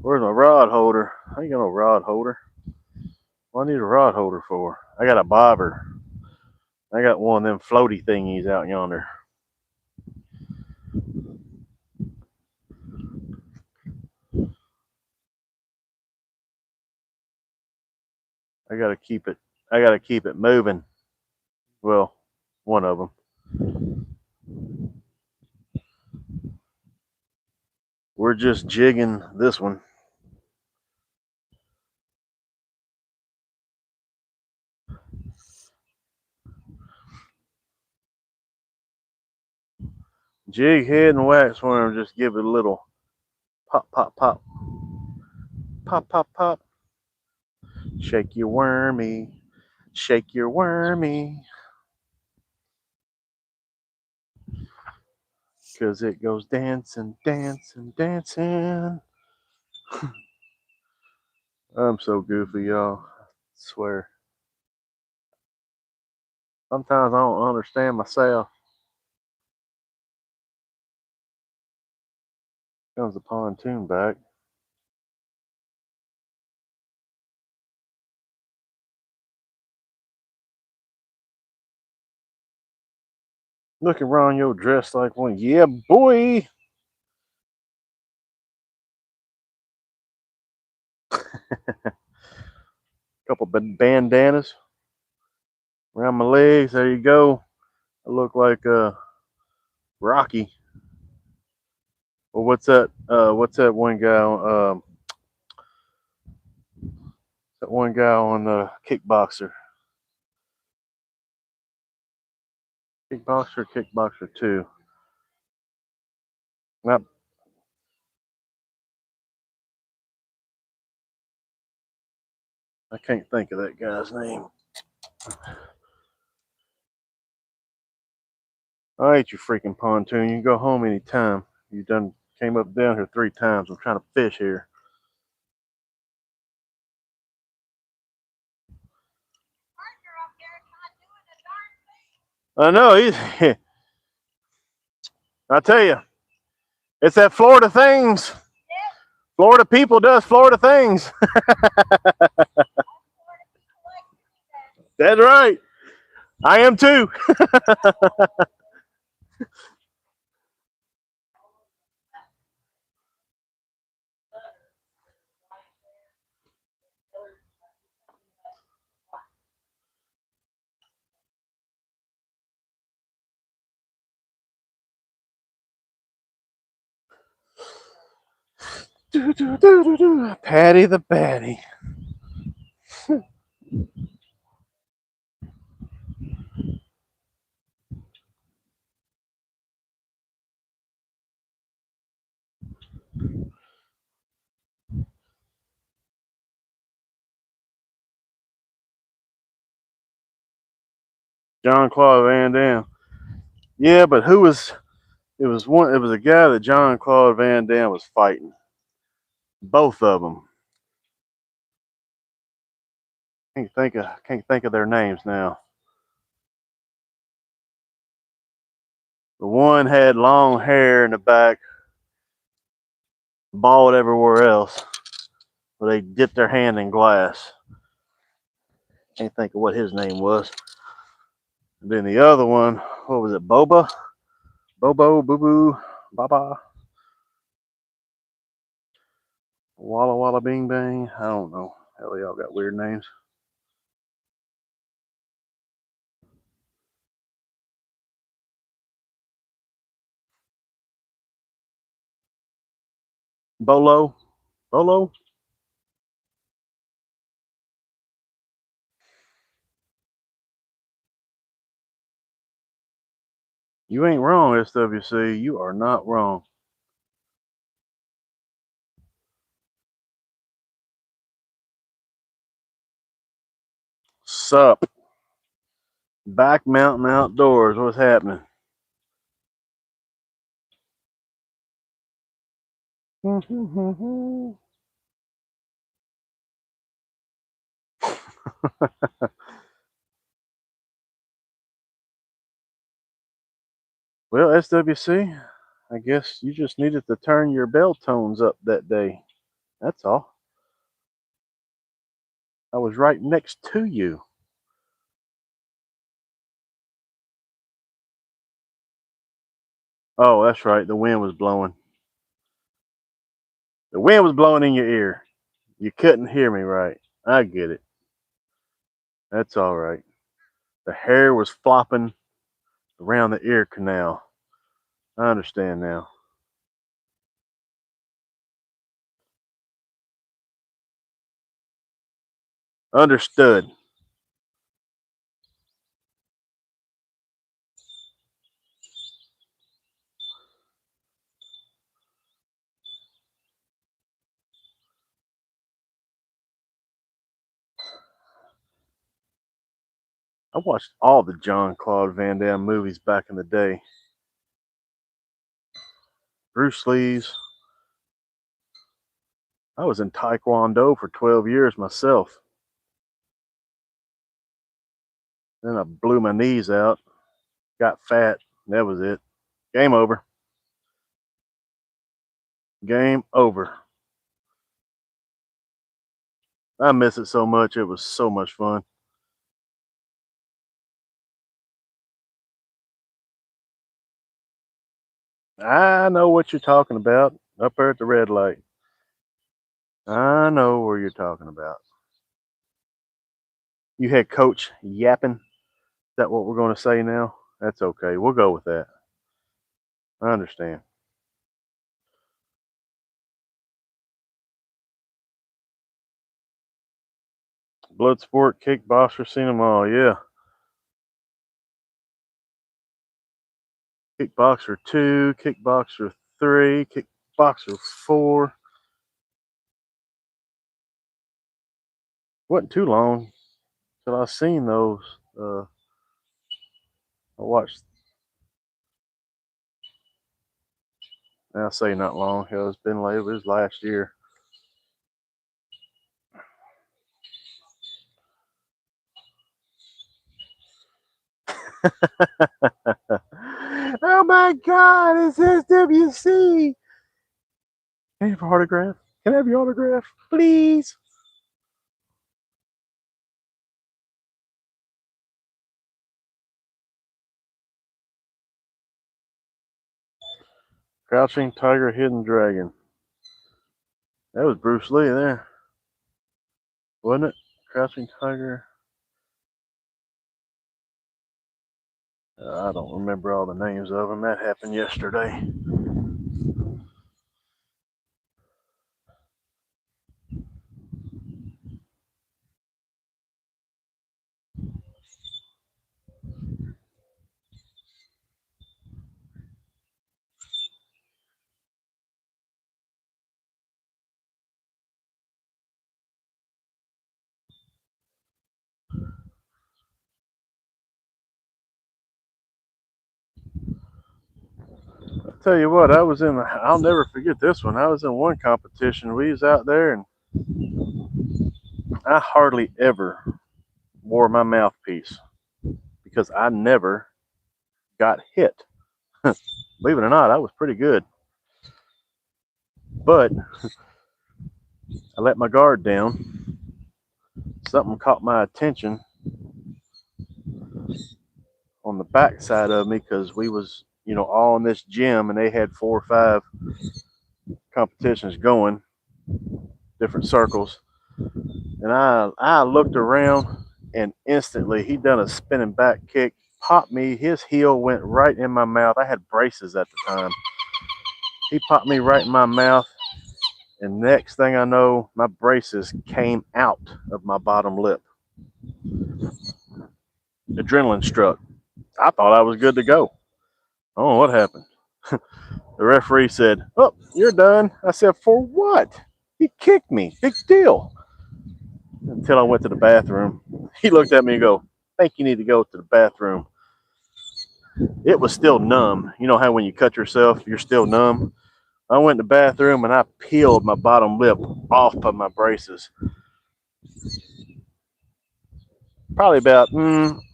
Where's my rod holder? I ain't got no rod holder. What I need a rod holder for? I got a bobber. I got one of them floaty thingies out yonder. I gotta keep it. I gotta keep it moving. Well, one of them. We're just jigging this one. Jig head and waxworm. Just give it a little pop, pop, pop, pop, pop, pop. Shake your wormy. Shake your wormy. Cause it goes dancing, dancing, dancing. I'm so goofy, y'all. I swear. Sometimes I don't understand myself. Comes the pontoon back. Look at Ronyo dressed like one. Yeah, boy. Couple bandanas around my legs. There you go. I look like Rocky. Well, what's that? What's that one guy? That one guy on Kickboxer. Kickboxer, Kickboxer 2. Not, I can't think of that guy's name. I hate you freaking pontoon. You can go home anytime. You done came up down here 3 times. I'm trying to fish here. I know he's. I tell you, it's that Florida things. Florida people does Florida things. That's right. I am too. Patty the Batty. John Claude Van Damme. Yeah, but who was? It was one. It was a guy that John Claude Van Damme was fighting. Both of them. Can't think of their names now. The one had long hair in the back, bald everywhere else. But they dipped their hand in glass. Can't think of what his name was. And then the other one, what was it? Boba, Bobo, Boo Boo, Baba, Walla Walla Bing Bang. I don't know. Hell, y'all got weird names. Bolo, Bolo. You ain't wrong, SWC. You are not wrong. Sup? Back Mountain Outdoors. What's happening? Well, SWC, I guess you just needed to turn your bell tones up that day. That's all. I was right next to you. Oh, that's right. The wind was blowing. The wind was blowing in your ear. You couldn't hear me right. I get it. That's all right. The hair was flopping around the ear canal. I understand now. Understood. I watched all the John Claude Van Damme movies back in the day. Bruce Lee's. I was in Taekwondo for 12 years myself. Then I blew my knees out, got fat. That was it. Game over. Game over. I miss it so much. It was so much fun. I know what you're talking about up there at the red light. I know where you're talking about. You had Coach yapping. Is that what we're going to say now? That's okay. We'll go with that. I understand. Bloodsport, kickboxer, seen them all. Yeah. Kickboxer 2, Kickboxer 3, Kickboxer 4. Wasn't too long till I seen those. I watched. I say not long. Hell, it's been late. It was last year. Oh my God! It's SWC. Can I have your autograph? Can I have your autograph, please? Crouching Tiger, Hidden Dragon. That was Bruce Lee there, wasn't it? Crouching Tiger. I don't remember all the names of them. That happened yesterday. I'll tell you what, I was in. I'll never forget this one. I was in one competition. We was out there, and I hardly ever wore my mouthpiece because I never got hit. Believe it or not, I was pretty good. But I let my guard down. Something caught my attention on the back side of me because we was, all in this gym and they had 4 or 5 competitions going, different circles. And I looked around and instantly he done a spinning back kick, popped me. His heel went right in my mouth. I had braces at the time. He popped me right in my mouth. And next thing I know, my braces came out of my bottom lip. Adrenaline struck. I thought I was good to go. I don't know what happened. The referee said, "Oh, you're done." I said, "For what? He kicked me. Big deal." Until I went to the bathroom. He looked at me and go, "I think you need to go to the bathroom." It was still numb. You know how when you cut yourself, you're still numb? I went to the bathroom and I peeled my bottom lip off of my braces. Probably about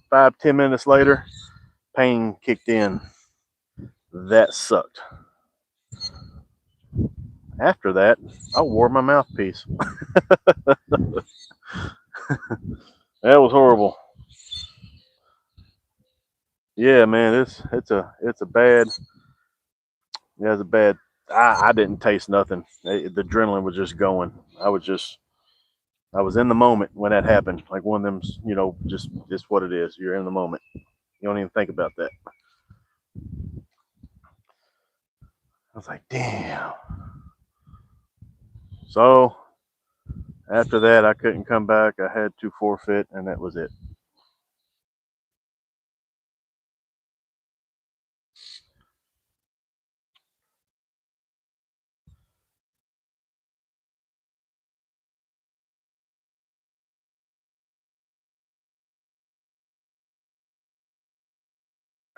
5, 10 minutes later, pain kicked in. That sucked. After that, I wore my mouthpiece. That was horrible. Yeah, man, it's a bad. Yeah, it's a bad. I didn't taste nothing. The adrenaline was just going. I was in the moment when that happened. Like one of them, just what it is. You're in the moment. You don't even think about that. I was like, damn. So after that, I couldn't come back. I had to forfeit, and that was it.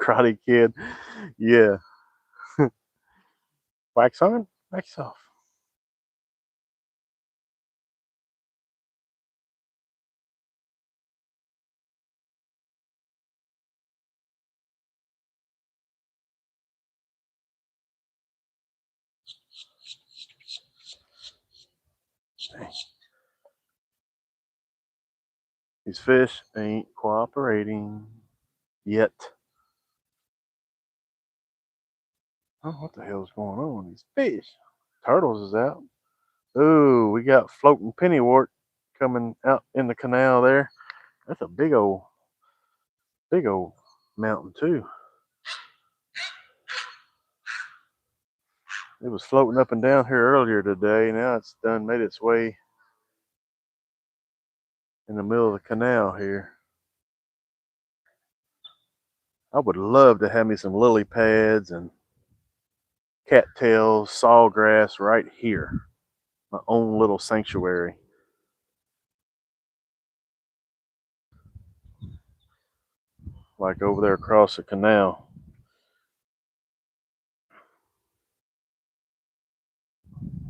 Karate Kid. Yeah. Wax on, wax off. These fish ain't cooperating yet. Oh, what the hell is going on? These fish. Turtles is out. Ooh, we got floating pennywort coming out in the canal there. That's a big old mountain too. It was floating up and down here earlier today. Now it's done made its way in the middle of the canal here. I would love to have me some lily pads and cattails, sawgrass right here. My own little sanctuary. Like over there across the canal.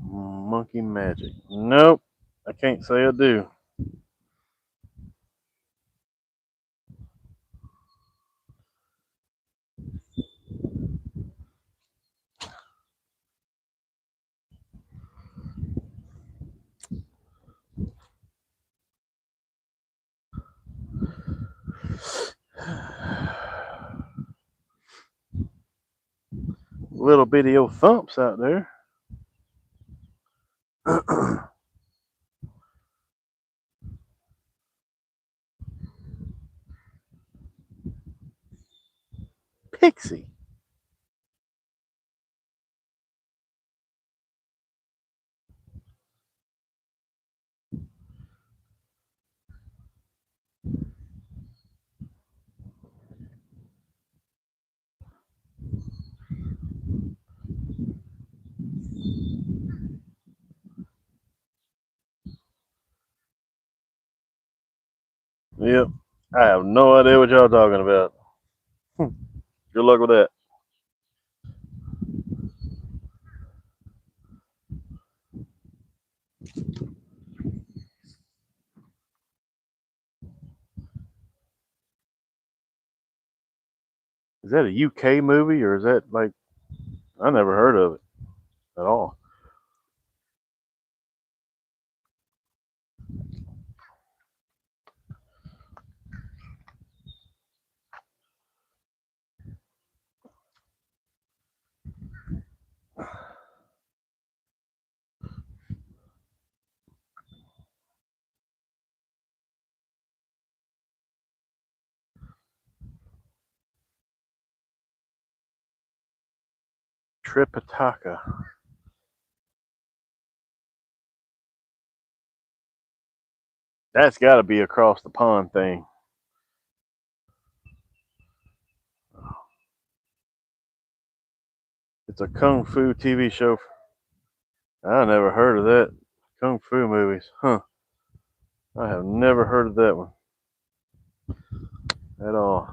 Monkey magic. Nope. I can't say I do. Little bitty old thumps out there. Pixie. Yep. I have no idea what y'all talking about. Good luck with that. Is that a UK movie or is that like I never heard of it at all? Tripitaka. That's got to be across the pond thing. It's a kung fu TV show. I never heard of that. Kung fu movies, huh? I have never heard of that one at all.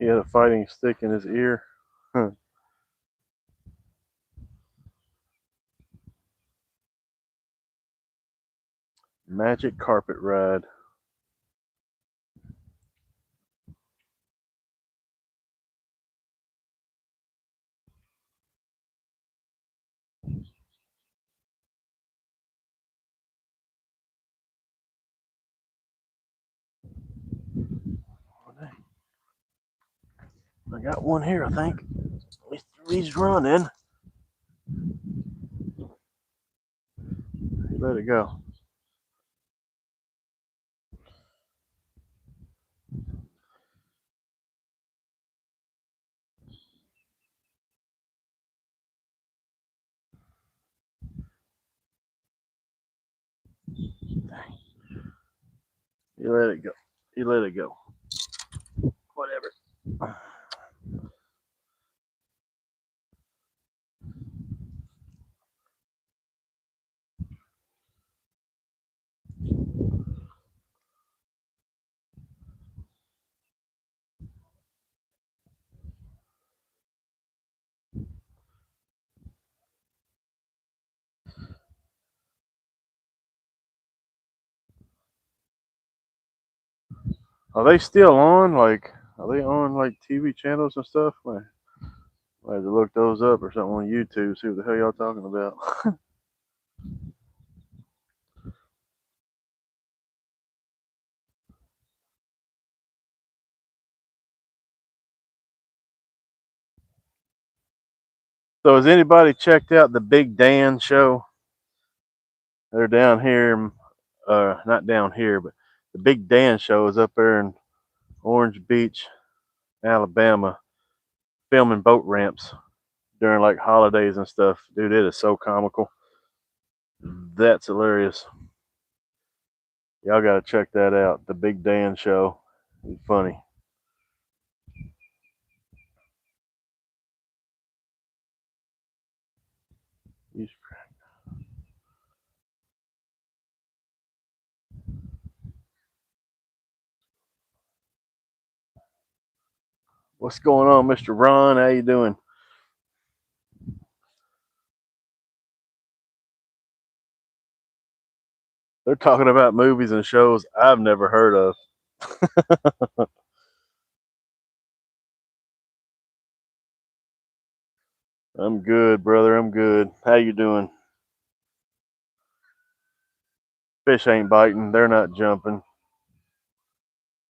He had a fighting stick in his ear. Magic carpet ride. I got one here, I think. He's running. He let it go. He let it go. He let it go. Whatever. Are they still on? Like, are they on like TV channels and stuff? I had to look those up or something on YouTube. See what the hell y'all talking about. So has anybody checked out the Big Dan show? They're down here, not down here, but the Big Dan show is up there in Orange Beach, Alabama, filming boat ramps during like holidays and stuff. Dude, it is so comical. That's hilarious. Y'all gotta check that out. The Big Dan show. It's funny. What's going on, Mr. Ron? How you doing? They're talking about movies and shows I've never heard of. I'm good, brother. I'm good. How you doing? Fish ain't biting. They're not jumping.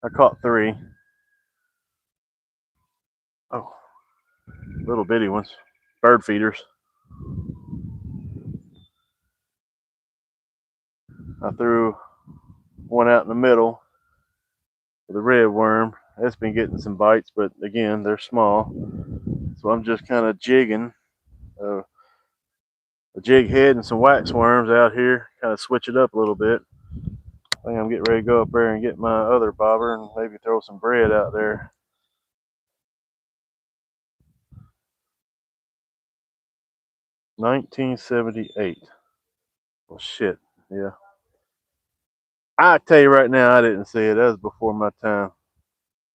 I caught 3. Oh, little bitty ones. Bird feeders. I threw one out in the middle with a red worm. It's been getting some bites, but again, they're small. So I'm just kind of jigging a jig head and some wax worms out here. Kind of switch it up a little bit. I think I'm getting ready to go up there and get my other bobber and maybe throw some bread out there. 1978. Well, shit. Yeah. I tell you right now, I didn't see it. That was before my time.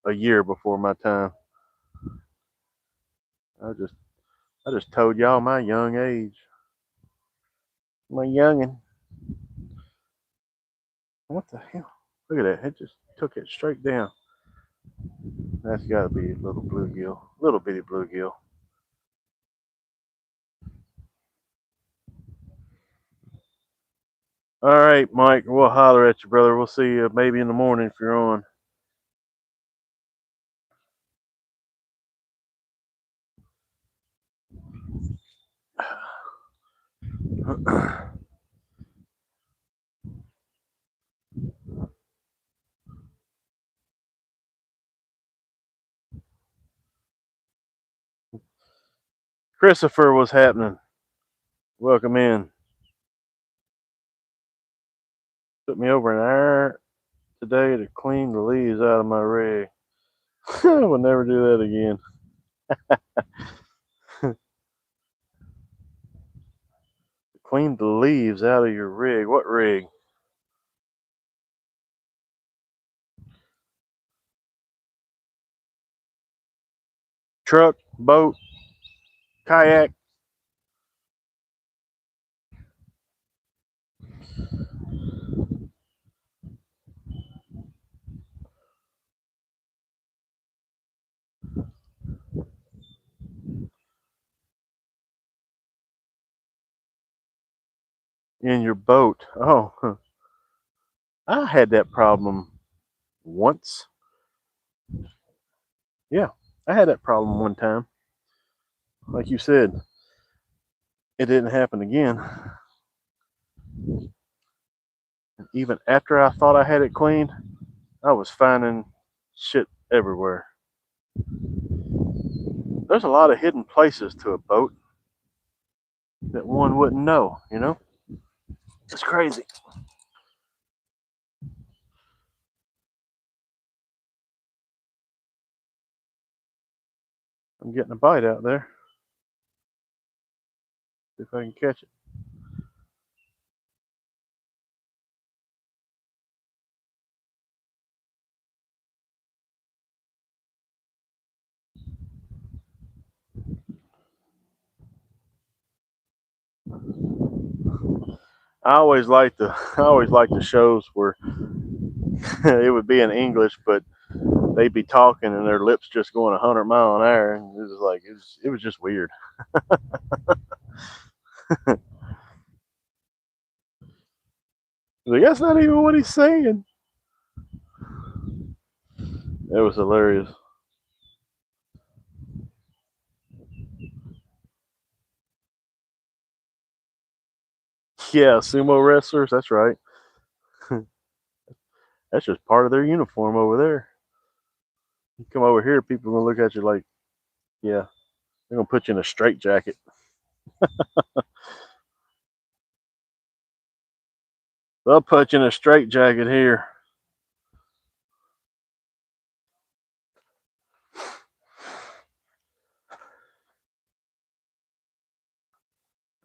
A year before my time. I just, I just told y'all my young age. My youngin. What the hell? Look at that. It just took it straight down. That's got to be a little bluegill. Little bitty bluegill. All right, Mike. We'll holler at you, brother. We'll see you maybe in the morning if you're on. Christopher, what's happening? Welcome in. Took me over an hour today to clean the leaves out of my rig. I will never do that again. Clean the leaves out of your rig. What rig? truck, boat, kayak. In your boat. Oh, I had that problem once. Yeah, I had that problem one time. Like you said, it didn't happen again. Even after I thought I had it cleaned, I was finding shit everywhere. There's a lot of hidden places to a boat that one wouldn't know, you know? It's crazy. I'm getting a bite out there. See if I can catch it. I always like the shows where it would be in English, but they'd be talking and their lips just going 100 miles an hour, and it was like it was just weird. Like, that's not even what he's saying. It was hilarious. Yeah, sumo wrestlers. That's right. That's just part of their uniform over there. You come over here, people are gonna look at you like, yeah, they're gonna put you in a straight jacket. They'll put you in a straight jacket here.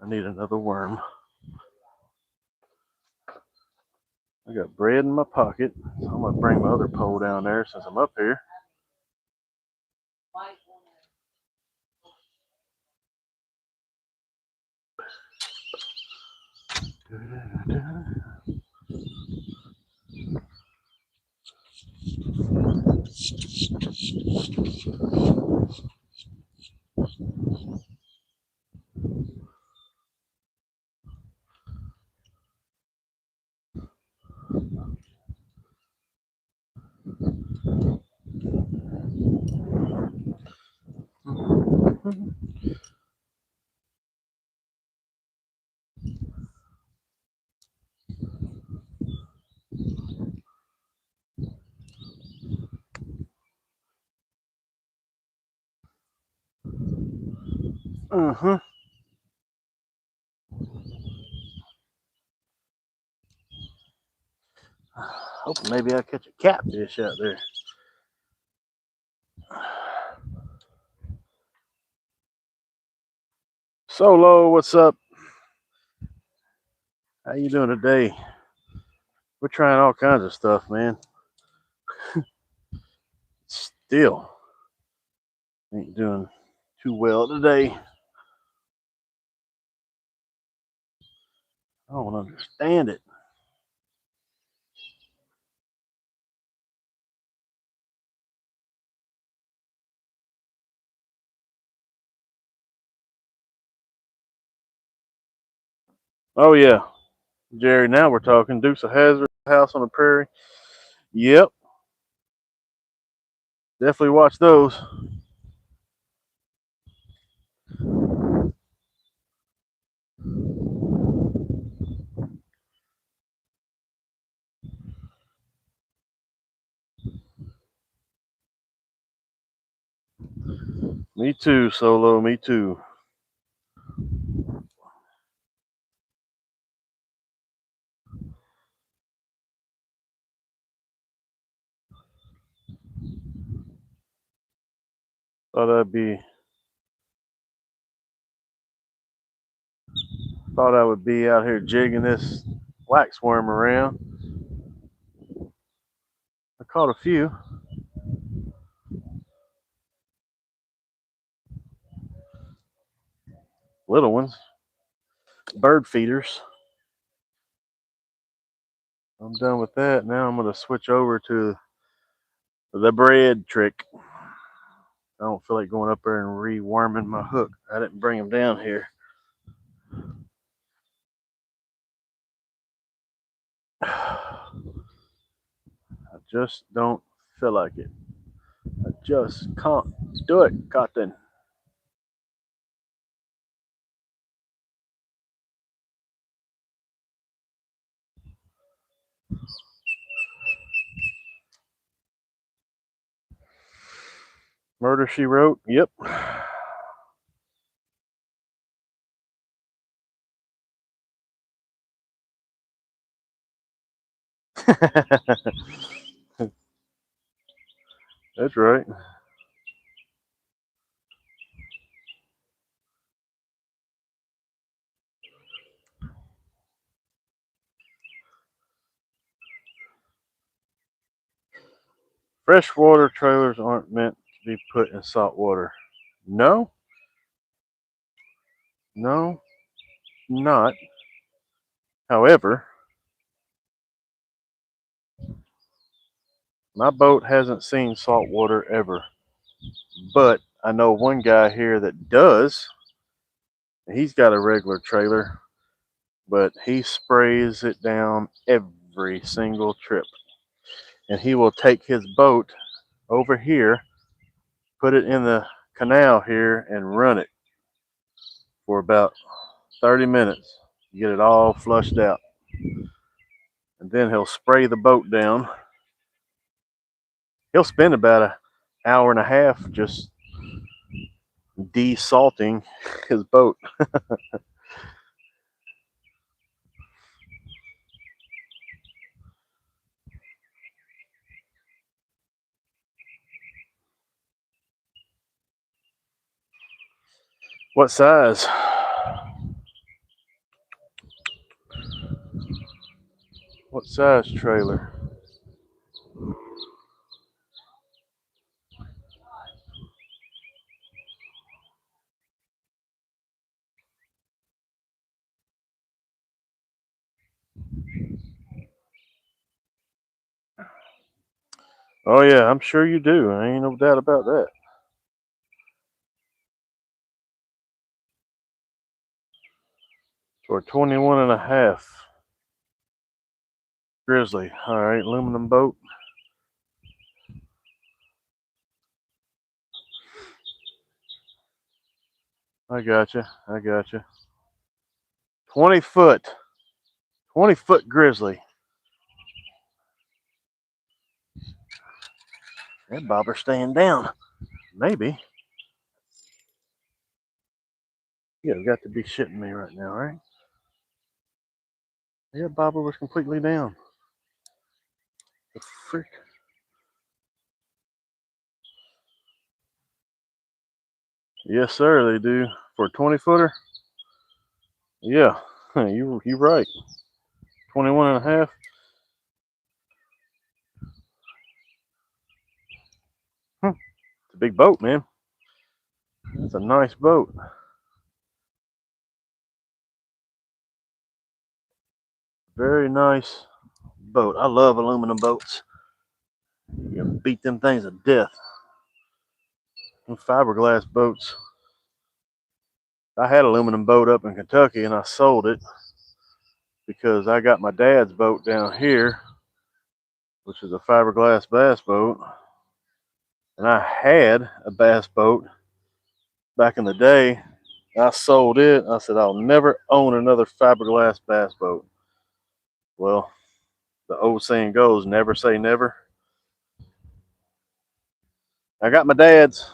I need another worm. I got bread in my pocket, so I'm gonna bring my other pole down there since I'm up here. Uh-huh. Hoping maybe I'll catch a catfish out there. Solo, what's up? How you doing today? We're trying all kinds of stuff, man. Still ain't doing too well today. I don't understand it. Oh yeah, Jerry. Now we're talking Dukes of Hazzard, House on the Prairie. Yep, definitely watch those. Me too, Solo. Me too. Thought I'd be Thought I would be out here jigging this waxworm around. I caught a few. little ones, bird feeders. I'm done with that. Now I'm going to switch over to the bread trick. I don't feel like going up there and reworming my hook. I didn't bring him down here. I just don't feel like it. I just can't do it, Cotton. Murder She Wrote. Yep. That's right. Freshwater trailers aren't meant to be put in salt water. No, no, not. However, my boat hasn't seen salt water ever. But I know one guy here that does. He's got a regular trailer, but he sprays it down every single trip. And he will take his boat over here, put it in the canal here, and run it for about 30 minutes. Get it all flushed out. And then he'll spray the boat down. He'll spend about an hour and a half just desalting his boat. What size? What size trailer? Oh yeah, I'm sure you do. I ain't no doubt about that. For 21 and a half Grizzly. All right, aluminum boat. I gotcha. I gotcha. 20 foot. 20-foot Grizzly. That bobber's staying down. Maybe. You have got to be shitting me right now, right? Yeah, bobber was completely down. The frick. Yes, sir, they do. For a 20-footer? Yeah, you right. 21 and a half. It's a big boat, man. It's a nice boat. Very nice boat. I love aluminum boats. You can beat them things to death. Them fiberglass boats. I had an aluminum boat up in Kentucky and I sold it because I got my dad's boat down here, which is a fiberglass bass boat. And I had a bass boat back in the day. I sold it. I said, I'll never own another fiberglass bass boat. Well, the old saying goes, never say never. I got my dad's,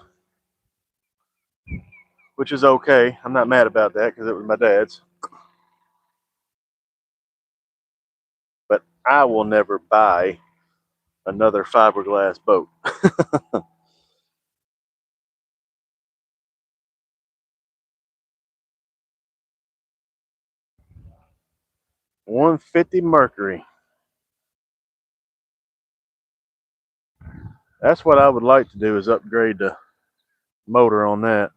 which is okay. I'm not mad about that because it was my dad's. But I will never buy another fiberglass boat. 150 Mercury. That's what I would like to do is upgrade the motor on that.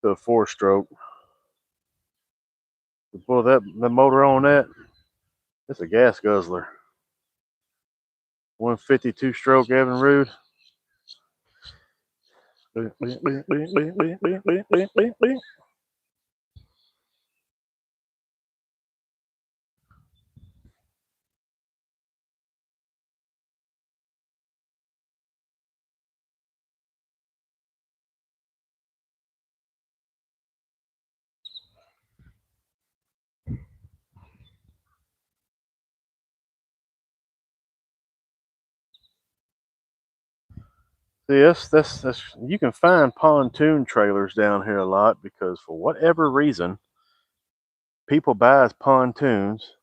to a 4-stroke. To pull the motor on that, it's a gas guzzler. 152 stroke Evinrude. See, that's you can find pontoon trailers down here a lot because for whatever reason, people buys pontoons.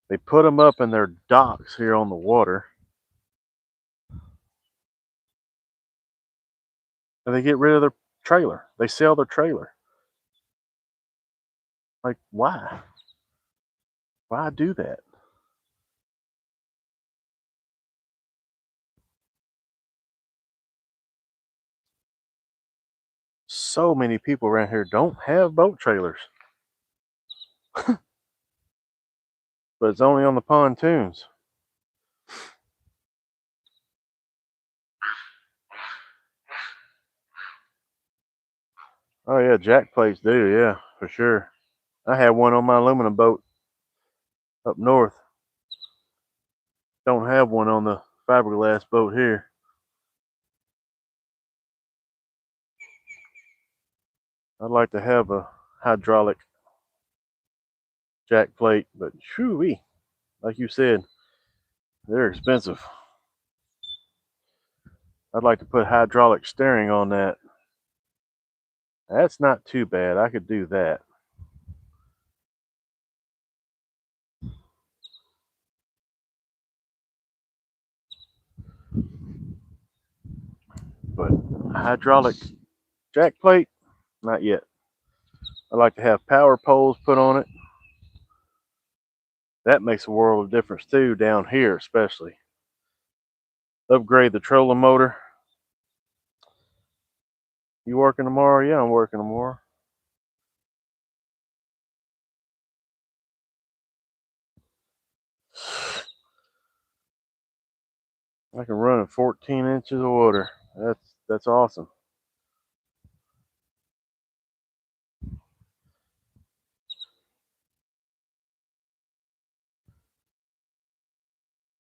They put them up in their docks here on the water, and they get rid of their trailer. They sell their trailer. Like, why? Why do that? So many people around here don't have boat trailers, but it's only on the pontoons. Oh yeah, jack plates do, yeah, for sure. I had one on my aluminum boat up north. Don't have one on the fiberglass boat here. I'd like to have a hydraulic jack plate, but shoo like you said, they're expensive. I'd like to put hydraulic steering on that. That's not too bad. I could do that. But hydraulic jack plate, not yet. I like to have power poles put on it. That makes a world of difference too, down here especially. Upgrade the trolling motor. You working tomorrow? Yeah, I'm working tomorrow. I can run in 14 inches of water. That's awesome.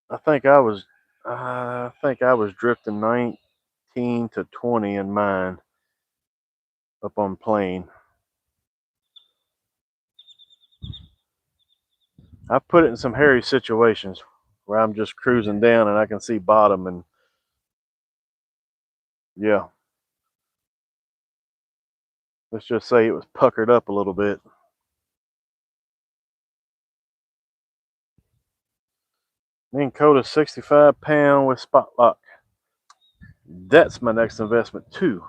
I think I was drifting 19 to 20 in mine up on plane. I put it in some hairy situations where I'm just cruising down and I can see bottom, and yeah, let's just say it was puckered up a little bit. Then coat a 65-pound with spot lock. That's my next investment too.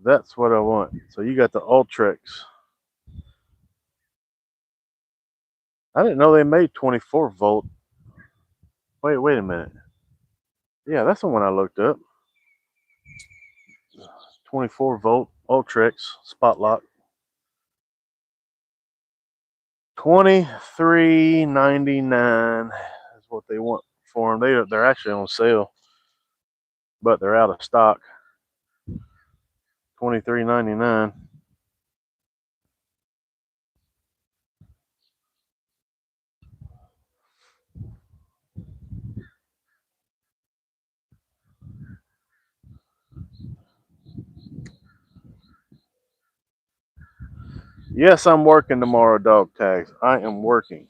That's what I want. So you got the Ultrex. I didn't know they made 24 volt. Wait a minute. Yeah, that's the one I looked up. 24 volt Ultrex spot lock. $23.99 is what they want for them. They're actually on sale, but they're out of stock. $23.99. Yes, I'm working tomorrow, dog tags. I am working.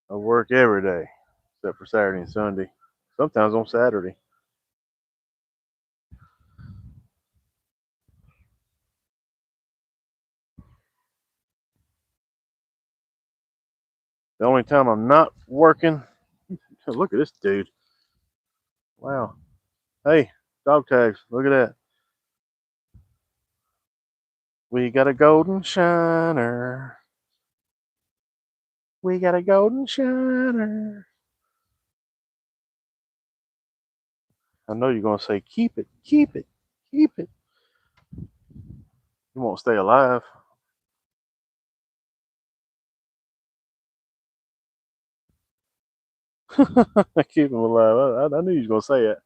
I work every day except for Saturday and Sunday. Sometimes on Saturday. The only time I'm not working, look at this dude. Wow. Hey, dog tags, look at that. We got a golden shiner. We got a golden shiner. I know you're gonna say, keep it, keep it, keep it. You won't stay alive. Keep him alive. I knew you was gonna say it.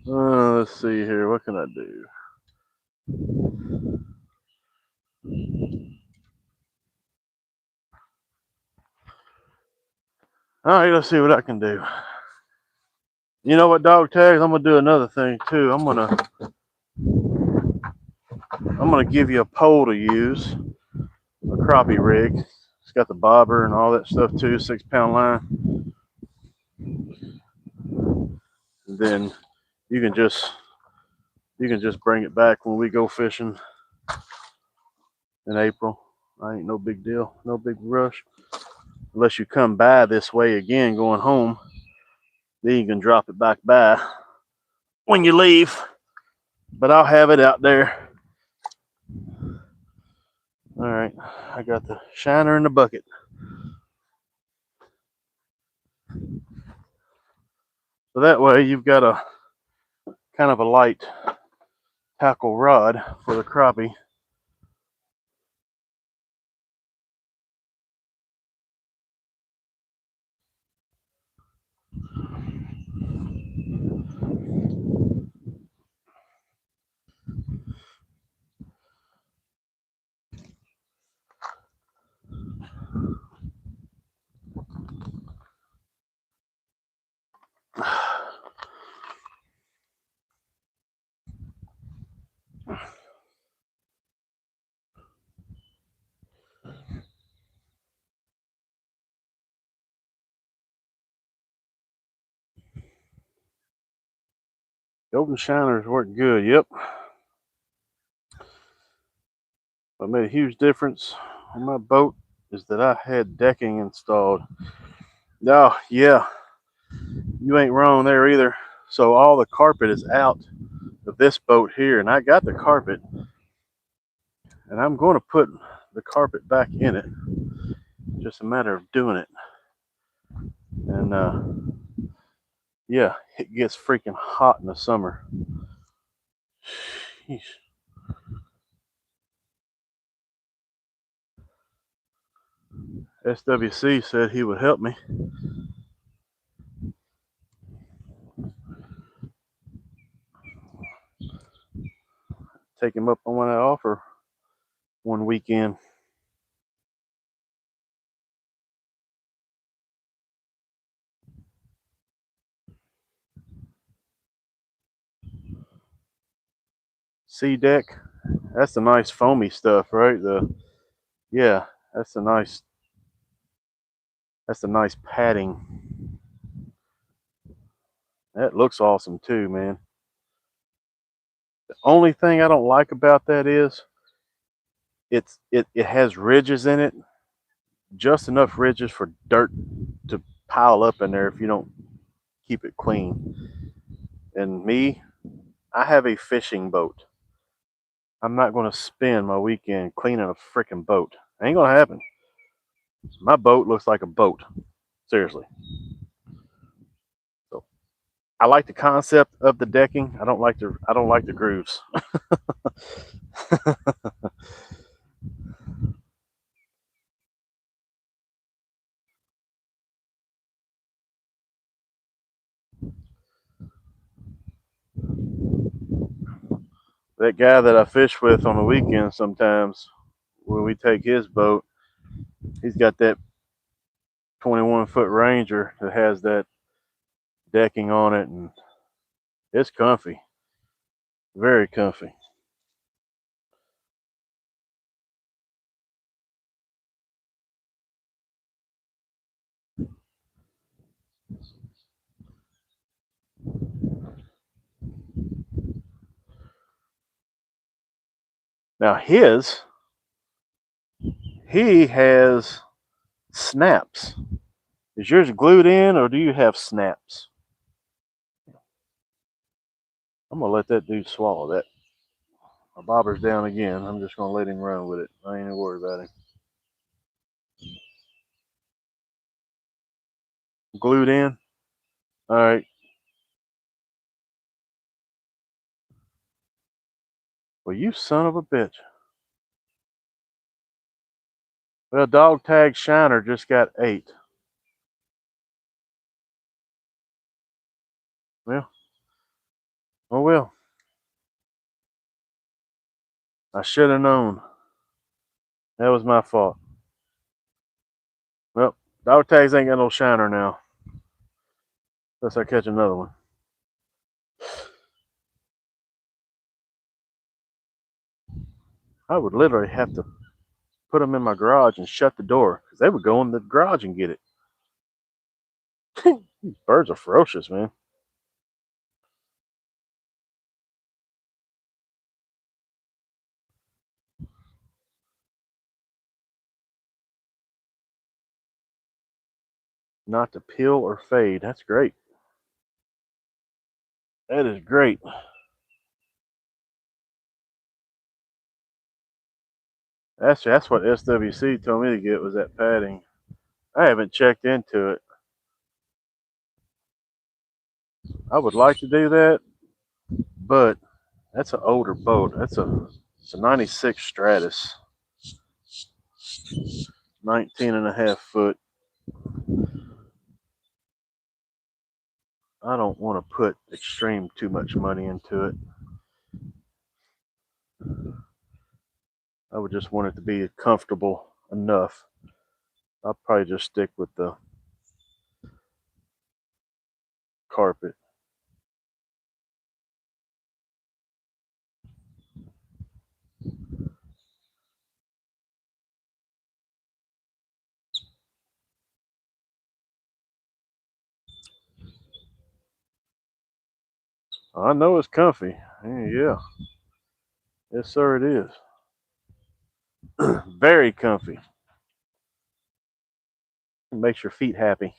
Let's see here. What can I do? All right, let's see what I can do. You know what, dog tags? I'm gonna do another thing too. I'm gonna give you a pole to use, a crappie rig. It's got the bobber and all that stuff too. 6 pound line. And then you can just bring it back when we go fishing in April. I ain't no big deal, no big rush. Unless you come by this way again going home, then you can drop it back by when you leave. But I'll have it out there. All right, I got the shiner in the bucket. So that way you've got a kind of a light tackle rod for the crappie. The open shiners work good, yep. What made a huge difference on my boat is that I had decking installed. Oh, yeah, you ain't wrong there either. So all the carpet is out of this boat here, and I got the carpet, and I'm going to put the carpet back in it. Just a matter of doing it. And yeah, it gets freaking hot in the summer. Sheesh. SWC said he would help me. Take him up on that offer one weekend. Sea deck. That's the nice foamy stuff, right? Yeah, that's a nice padding. That looks awesome too, man. The only thing I don't like about that is it has ridges in it, just enough ridges for dirt to pile up in there if you don't keep it clean. And me, I have a fishing boat. I'm not going to spend my weekend cleaning a freaking boat. Ain't gonna happen. My boat looks like a boat. Seriously. So I like the concept of the decking. I don't like the grooves. That guy that I fish with on the weekend sometimes, when we take his boat, he's got that 21-foot Ranger that has that decking on it, and it's comfy, very comfy. Now he has snaps. Is yours glued in, or do you have snaps? I'm gonna let that dude swallow that. My bobber's down again. I'm just gonna let him run with it. I ain't gonna worry about him. Glued in. All right. Well, you son of a bitch. Well, dog tag Shiner just got 8. Well, oh well. I should have known. That was my fault. Well, dog tags ain't got no Shiner now. Unless I catch another one. I would literally have to put them in my garage and shut the door because they would go in the garage and get it. These birds are ferocious, man. Not to peel or fade. That's great. That is great. That's what SWC told me to get was that padding. I haven't checked into it. I would like to do that, but that's an older boat. It's a 96 Stratus, 19 and a half foot. I don't want to put extreme too much money into it. I would just want it to be comfortable enough. I'll probably just stick with the carpet. I know it's comfy. Yeah. Yes, sir, it is. Very comfy. It makes your feet happy.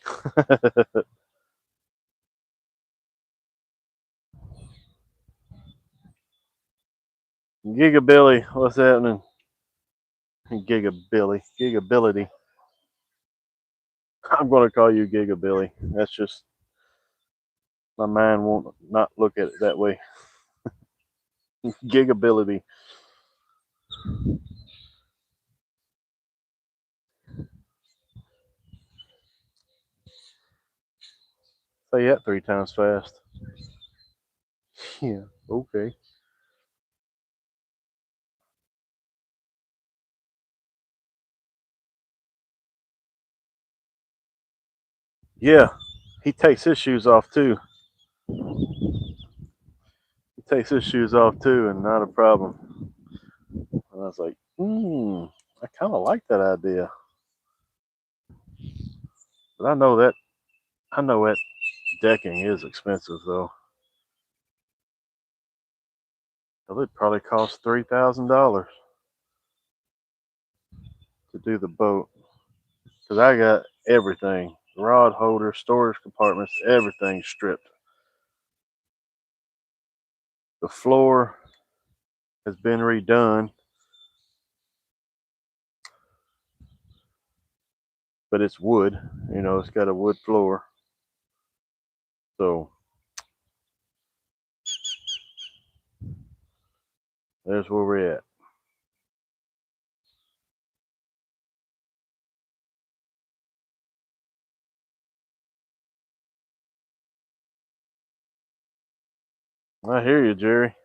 Gigabilly, what's happening? Gigabilly, Gigability. I'm going to call you Gigabilly. That's just my mind won't not look at it that way. Gigability. Say that 3 times fast. Yeah. Okay. Yeah. He takes his shoes off too. He takes his shoes off too, and not a problem. And I was like, I kind of like that idea. But I know that decking is expensive though. It would probably cost $3,000 to do the boat because I got everything: rod holder, storage compartments, everything stripped. The floor has been redone, but it's wood. You know, it's got a wood floor. So there's where we're at. I hear you, Jerry.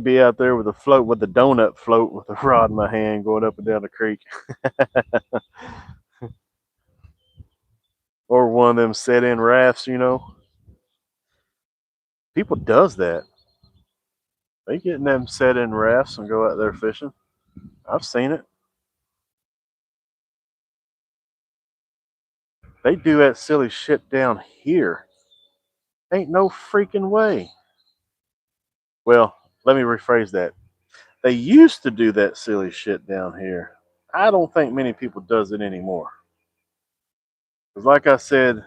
Be out there with a float, with the donut float, with a rod in my hand, going up and down the creek, or one of them set-in rafts. You know, people does that. They get in them set-in rafts and go out there fishing. I've seen it. They do that silly shit down here. Ain't no freaking way. Well, let me rephrase that. They used to do that silly shit down here. I don't think many people does it anymore. Because like I said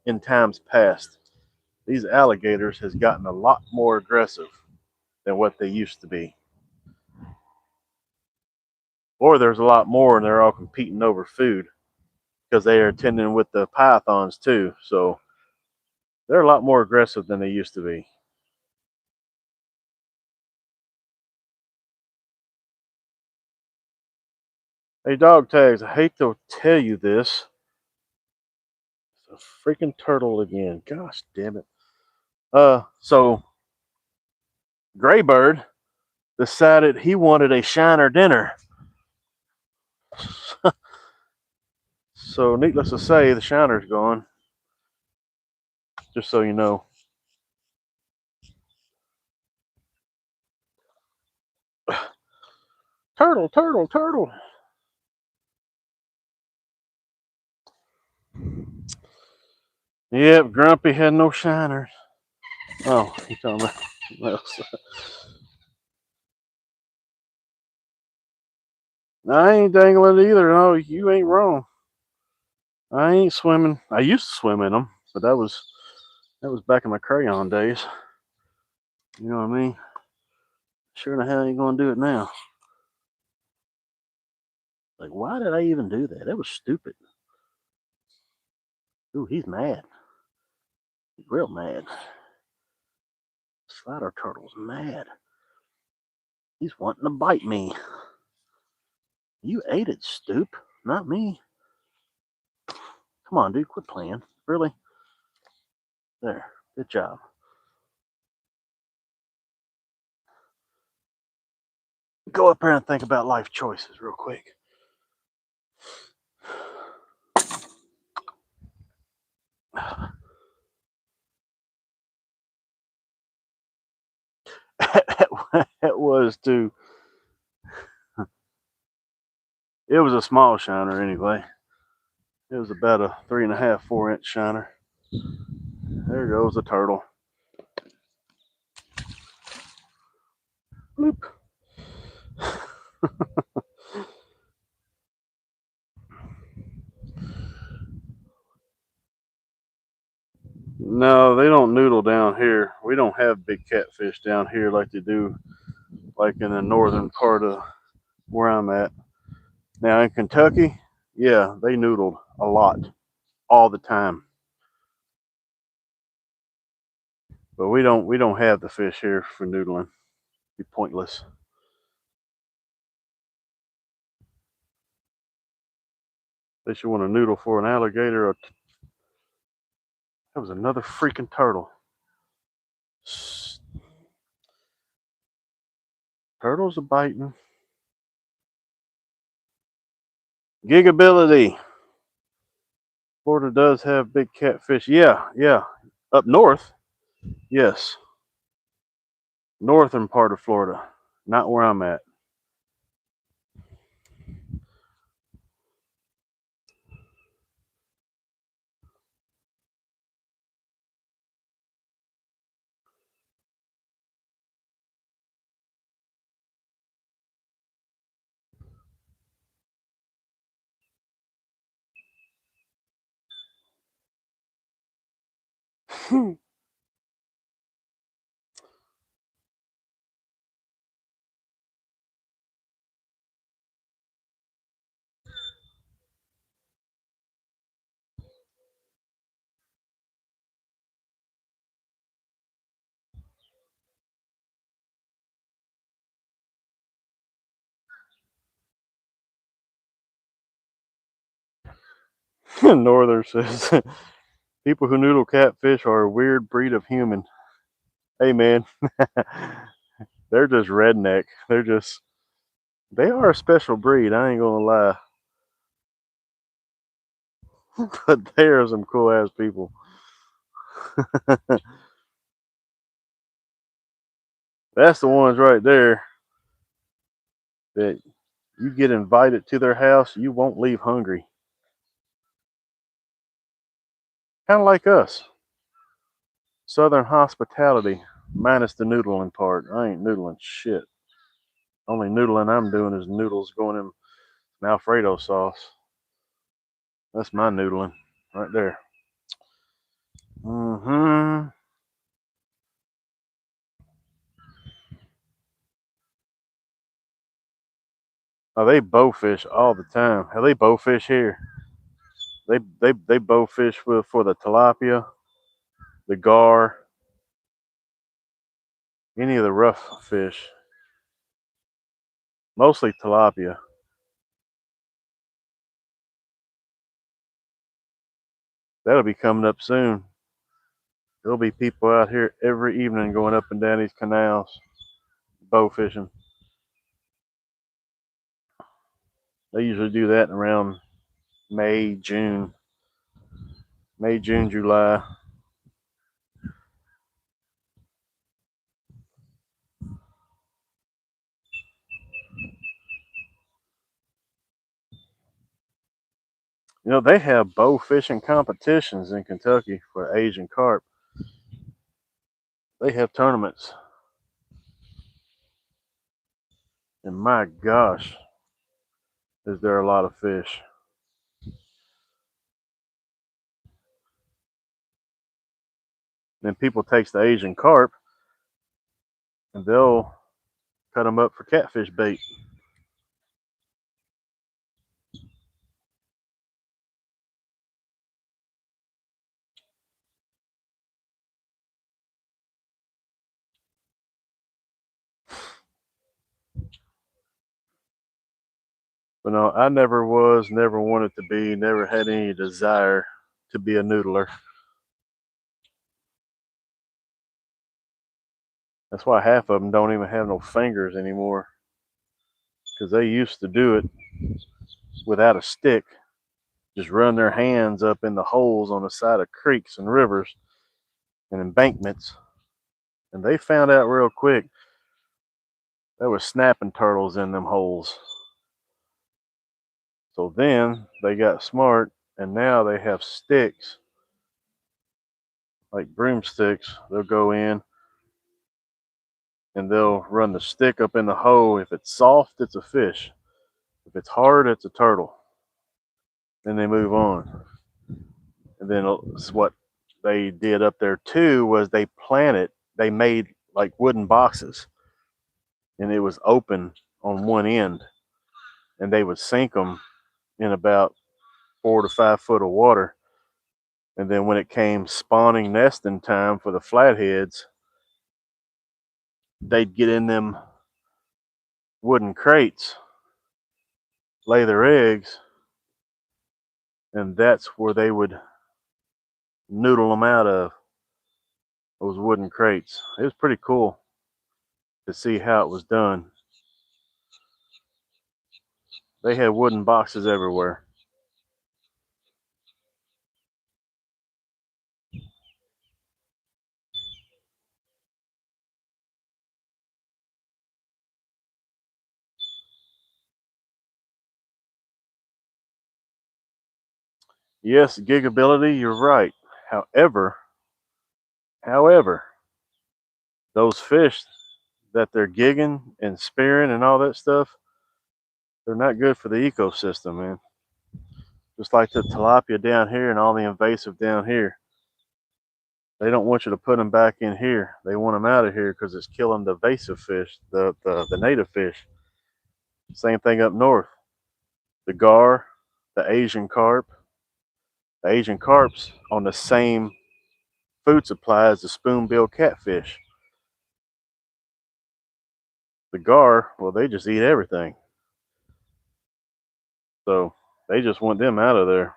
in times past, these alligators has gotten a lot more aggressive than what they used to be. Or there's a lot more and they're all competing over food because they are tending with the pythons too. So they're a lot more aggressive than they used to be. Hey, dog tags, I hate to tell you this. It's a freaking turtle again. Gosh damn it. So Graybird decided he wanted a shiner dinner. So needless to say, the shiner's gone. Just so you know. Turtle, turtle, turtle. Yep, Grumpy had no shiners. Oh, you talking about something else? I ain't dangling either. No, you ain't wrong. I ain't swimming. I used to swim in them, but that was back in my crayon days. You know what I mean? Sure in the hell ain't gonna do it now. Like, why did I even do that? That was stupid. Ooh, he's mad. He's real mad. Slider turtle's mad. He's wanting to bite me. You ate it, Stoop. Not me. Come on, dude, quit playing. Really? There. Good job. Go up there and think about life choices real quick. It was too. It was a small shiner anyway. It was about a 3.5, 4 inch shiner. There goes the turtle. Bloop. No, they don't noodle down here. We don't have big catfish down here like they do, like in the northern part of where I'm at. Now in Kentucky, yeah, they noodled a lot, all the time. But we don't have the fish here for noodling. It'd be pointless. They should want a noodle for an alligator. That was another freaking turtle. Turtles are biting. Gigability. Florida does have big catfish. Yeah, yeah. Up north, yes. Northern part of Florida, not where I'm at. Northern says people who noodle catfish are a weird breed of human. Hey man, they're just redneck. They are a special breed. I ain't gonna lie, but they are some cool ass people. That's the ones right there that you get invited to their house, you won't leave hungry. Kind of like us. Southern hospitality, minus the noodling part. I ain't noodling shit. Only noodling I'm doing is noodles going in Alfredo sauce. That's my noodling right there. Mm-hmm. Oh, they bowfish all the time. Hell, they bowfish here. They bowfish for the tilapia, the gar, any of the rough fish. Mostly tilapia. That'll be coming up soon. There'll be people out here every evening going up and down these canals, bow fishing. They usually do that around May, June, July. You know, they have bow fishing competitions in Kentucky for Asian carp. They have tournaments. And my gosh, is there a lot of fish. Then people takes the Asian carp and they'll cut them up for catfish bait. But no, I never was, never wanted to be, never had any desire to be a noodler. That's why half of them don't even have no fingers anymore. Because they used to do it without a stick, just run their hands up in the holes on the side of creeks and rivers and embankments. And they found out real quick there was snapping turtles in them holes. So then they got smart and now they have sticks, like broomsticks. They'll go in and they'll run the stick up in the hole. If it's soft, it's a fish. If it's hard, it's a turtle. Then they move on. And then what they did up there too was they made like wooden boxes and it was open on one end and they would sink them in about 4 to 5 foot of water. And then when it came spawning nesting time for the flatheads, they'd get in them wooden crates, lay their eggs, and that's where they would noodle them out of those wooden crates. It was pretty cool to see how it was done. They had wooden boxes everywhere. Yes, gigability, you're right. However, however, those fish that they're gigging and spearing and all that stuff, they're not good for the ecosystem, man. Just like the tilapia down here and all the invasive down here. They don't want you to put them back in here. They want them out of here because it's killing the invasive fish, the native fish. Same thing up north. The gar, the Asian carp. The Asian carp's on the same food supply as the spoonbill catfish. The gar, well, they just eat everything. So they just want them out of there.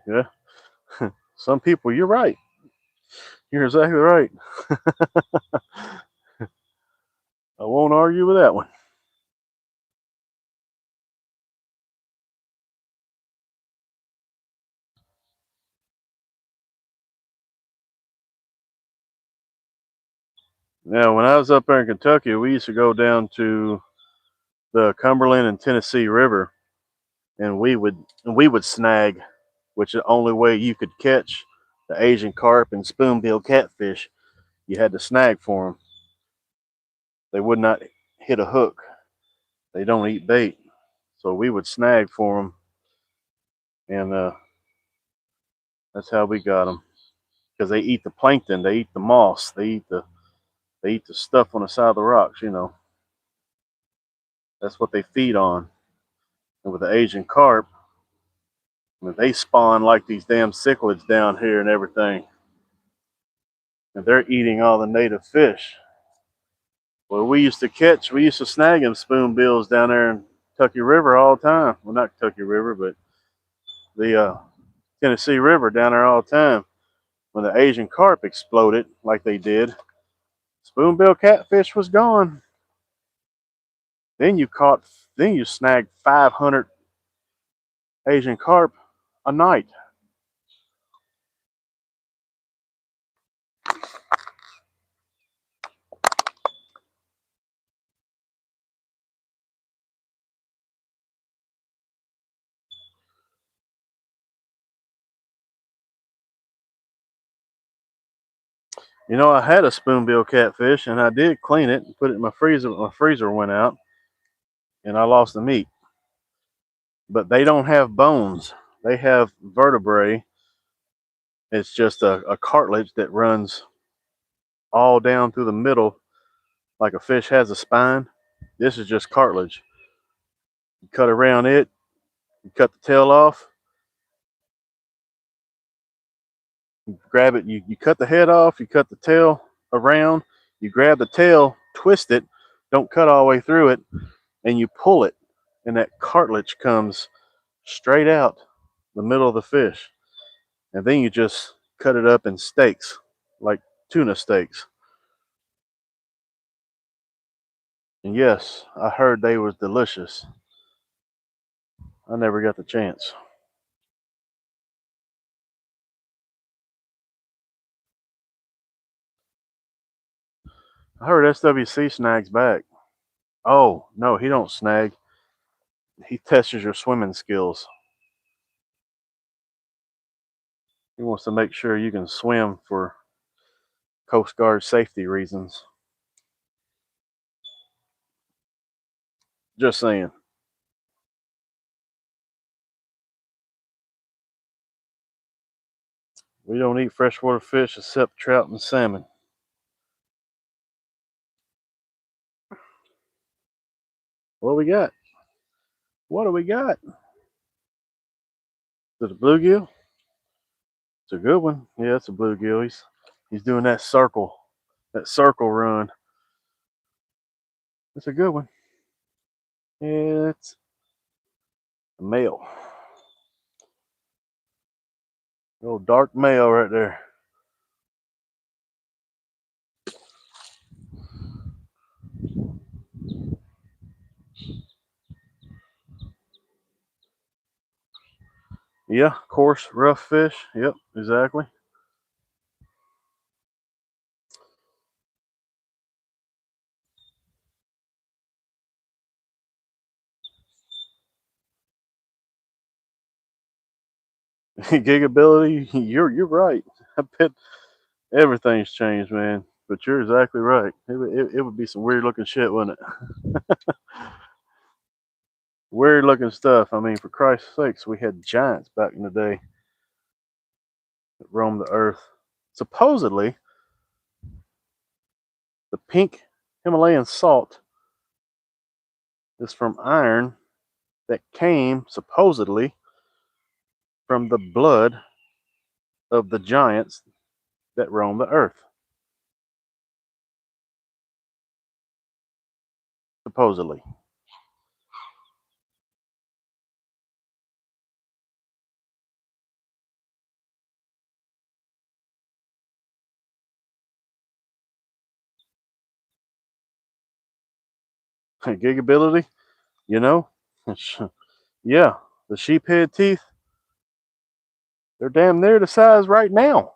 Yeah. Some people, you're right. You're exactly right. I won't argue with that one. Now, when I was up there in Kentucky, we used to go down to the Cumberland and Tennessee River, and we would snag, which is the only way you could catch the Asian carp and spoonbill catfish. You had to snag for them. They would not hit a hook. They don't eat bait, so we would snag for them, and that's how we got them. Because they eat the plankton, they eat the moss, they eat the stuff on the side of the rocks. That's what they feed on. And with the Asian carp, I mean, they spawn like these damn cichlids down here and everything, and they're eating all the native fish. Well, we used to snag them spoonbills down there in Tucky River all the time. Well, not Tucky River, but the Tennessee River down there all the time. When the Asian carp exploded like they did, spoonbill catfish was gone. Then you caught, then you snagged 500 Asian carp a night. You know, I had a spoonbill catfish and I did clean it and put it in my freezer. My freezer went out and I lost the meat. But they don't have bones. They have vertebrae. It's just a cartilage that runs all down through the middle like a fish has a spine. This is just cartilage. You cut around it, you cut the tail off, you grab it, you cut the head off, you cut the tail around, you grab the tail, twist it, don't cut all the way through it, and you pull it, and that cartilage comes straight out the middle of the fish. And then you just cut it up in steaks, like tuna steaks. And yes, I heard they was delicious. I never got the chance. I heard SWC snags back. Oh, no, he don't snag. He tests your swimming skills. He wants to make sure you can swim for Coast Guard safety reasons. Just saying. We don't eat freshwater fish except trout and salmon. What we got? What do we got? Is it a bluegill? It's a good one. Yeah, it's a bluegill. He's doing that circle run. It's a good one. Yeah, it's a male. Little dark male right there. Yeah, coarse, rough fish. Yep, exactly. Gigability, you're right. I bet everything's changed, man. But you're exactly right. It would be some weird looking shit, wouldn't it? Weird looking stuff. I mean, for Christ's sakes, we had giants back in the day that roamed the earth. Supposedly, the pink Himalayan salt is from iron that came supposedly from the blood of the giants that roamed the earth. Supposedly. Gigability, you know? Yeah, the sheephead teeth, they're damn near the size right now.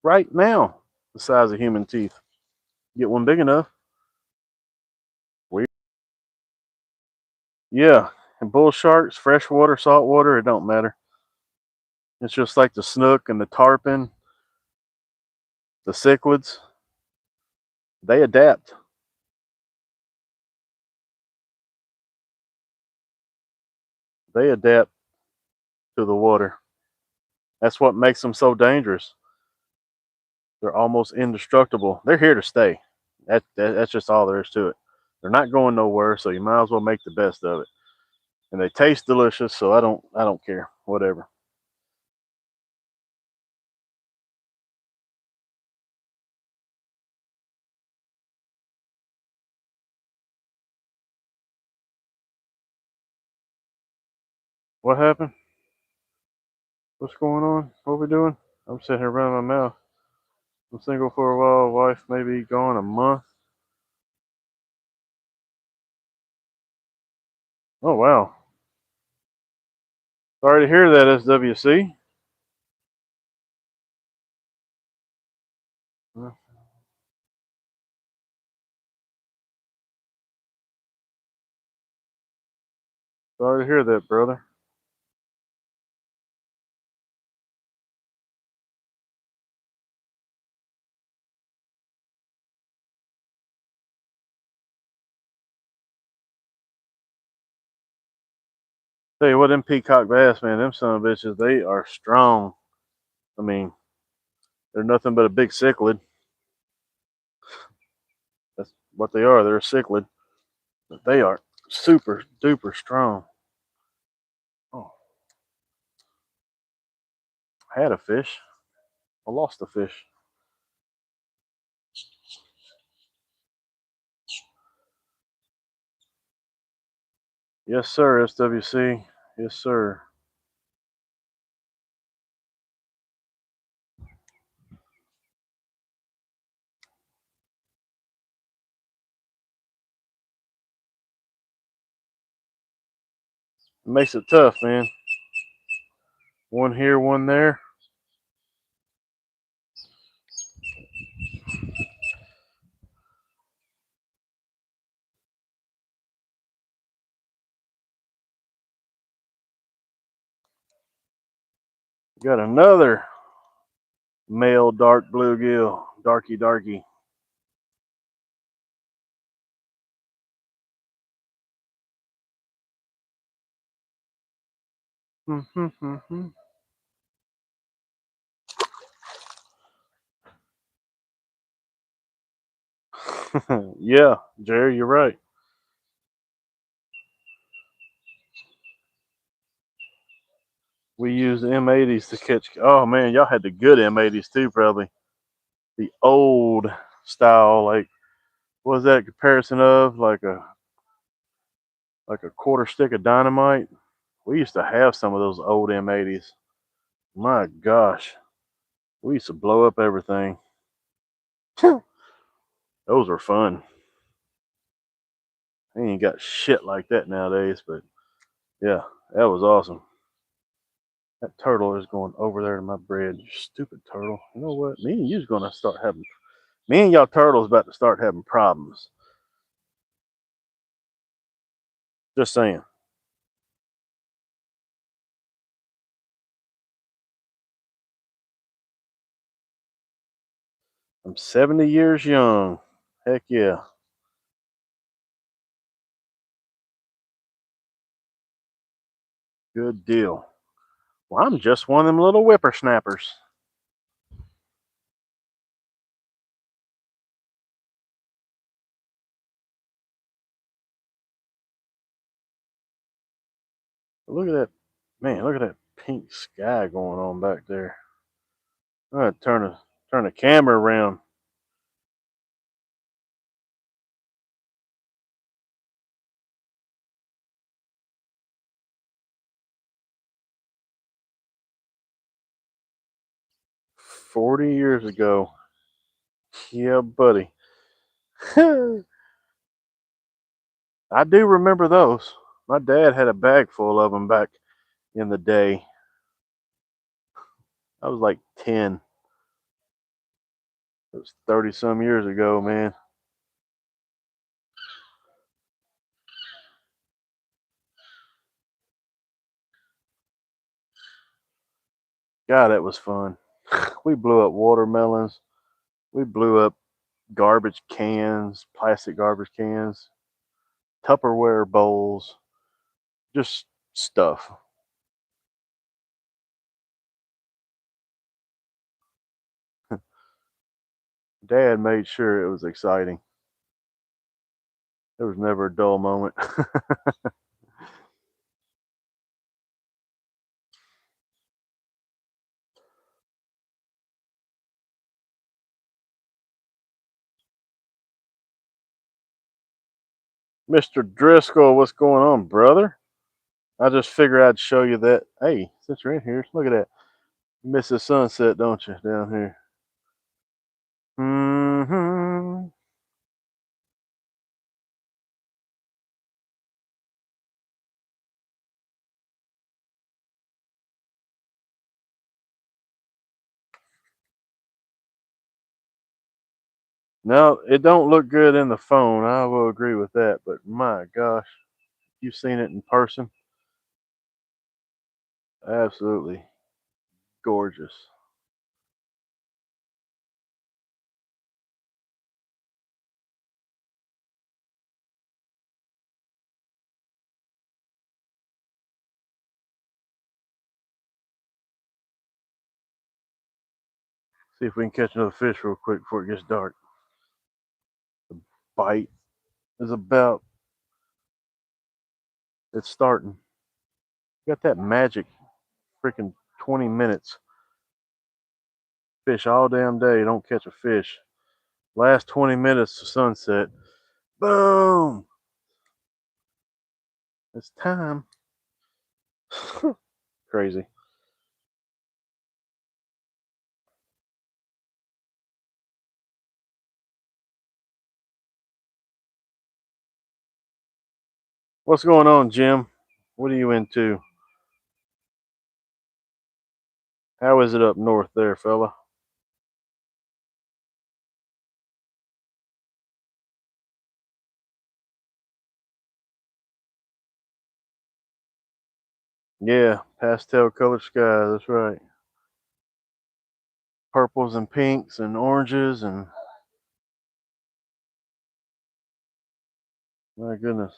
Right now, the size of human teeth. Get one big enough. Weird. Yeah, and bull sharks, freshwater, saltwater, it don't matter. It's just like the snook and the tarpon, the cichlids. They adapt. They adapt to the water. That's what makes them so dangerous. They're almost indestructible. They're here to stay. That's just all there is to it. They're not going nowhere, so you might as well make the best of it. And they taste delicious, so I don't care. Whatever. What happened? What's going on? What we doing? I'm sitting here running my mouth. I'm single for a while. Wife maybe gone a month. Oh wow. Sorry to hear that, SWC. Sorry to hear that, brother. Tell you what, them peacock bass, man, them son of bitches, they are strong. I mean, they're nothing but a big cichlid. That's what they are. They're a cichlid. But they are super duper strong. Oh, I had a fish. I lost a fish. Yes, sir, SWC. Yes, sir. It makes it tough, man. One here, one there. Got another male dark bluegill. Darky darky. Yeah, Jerry, you're right. We used M80s to catch. Oh man, y'all had the good M80s too, probably. The old style, like what was that comparison of? Like a quarter stick of dynamite. We used to have some of those old M80s. My gosh, we used to blow up everything. Those were fun. I ain't got shit like that nowadays, but yeah, that was awesome. That turtle is going over there to my bread. You stupid turtle. You know what? Me and you's gonna start having. Me and y'all turtles about to start having problems. Just saying. I'm 70 years young. Heck yeah. Good deal. Well, I'm just one of them little whippersnappers. Look at that, man. Look at that pink sky going on back there. I'm gonna turn the camera around. 40 years ago. Yeah, buddy. I do remember those. My dad had a bag full of them back in the day. I was like 10. It was 30 some years ago, man. God, that was fun. We blew up watermelons. We blew up garbage cans, plastic garbage cans, Tupperware bowls, just stuff. Dad made sure it was exciting. There was never a dull moment. Mr. Driscoll, what's going on, brother? I just figured I'd show you that. Hey, since you're in here, look at that. You miss the sunset, don't you, down here? Mm-hmm. No, it don't look good in the phone. I will agree with that. But my gosh, you've seen it in person. Absolutely gorgeous. See if we can catch another fish real quick before it gets dark. The bite is about, it's starting. Got that magic freaking 20 minutes. Fish all damn day, don't catch a fish. Last 20 minutes to sunset. Boom! It's time. Crazy. What's going on, Jim? What are you into? How is it up north there, fella? Yeah, pastel colored sky, that's right. Purples and pinks and oranges and my goodness.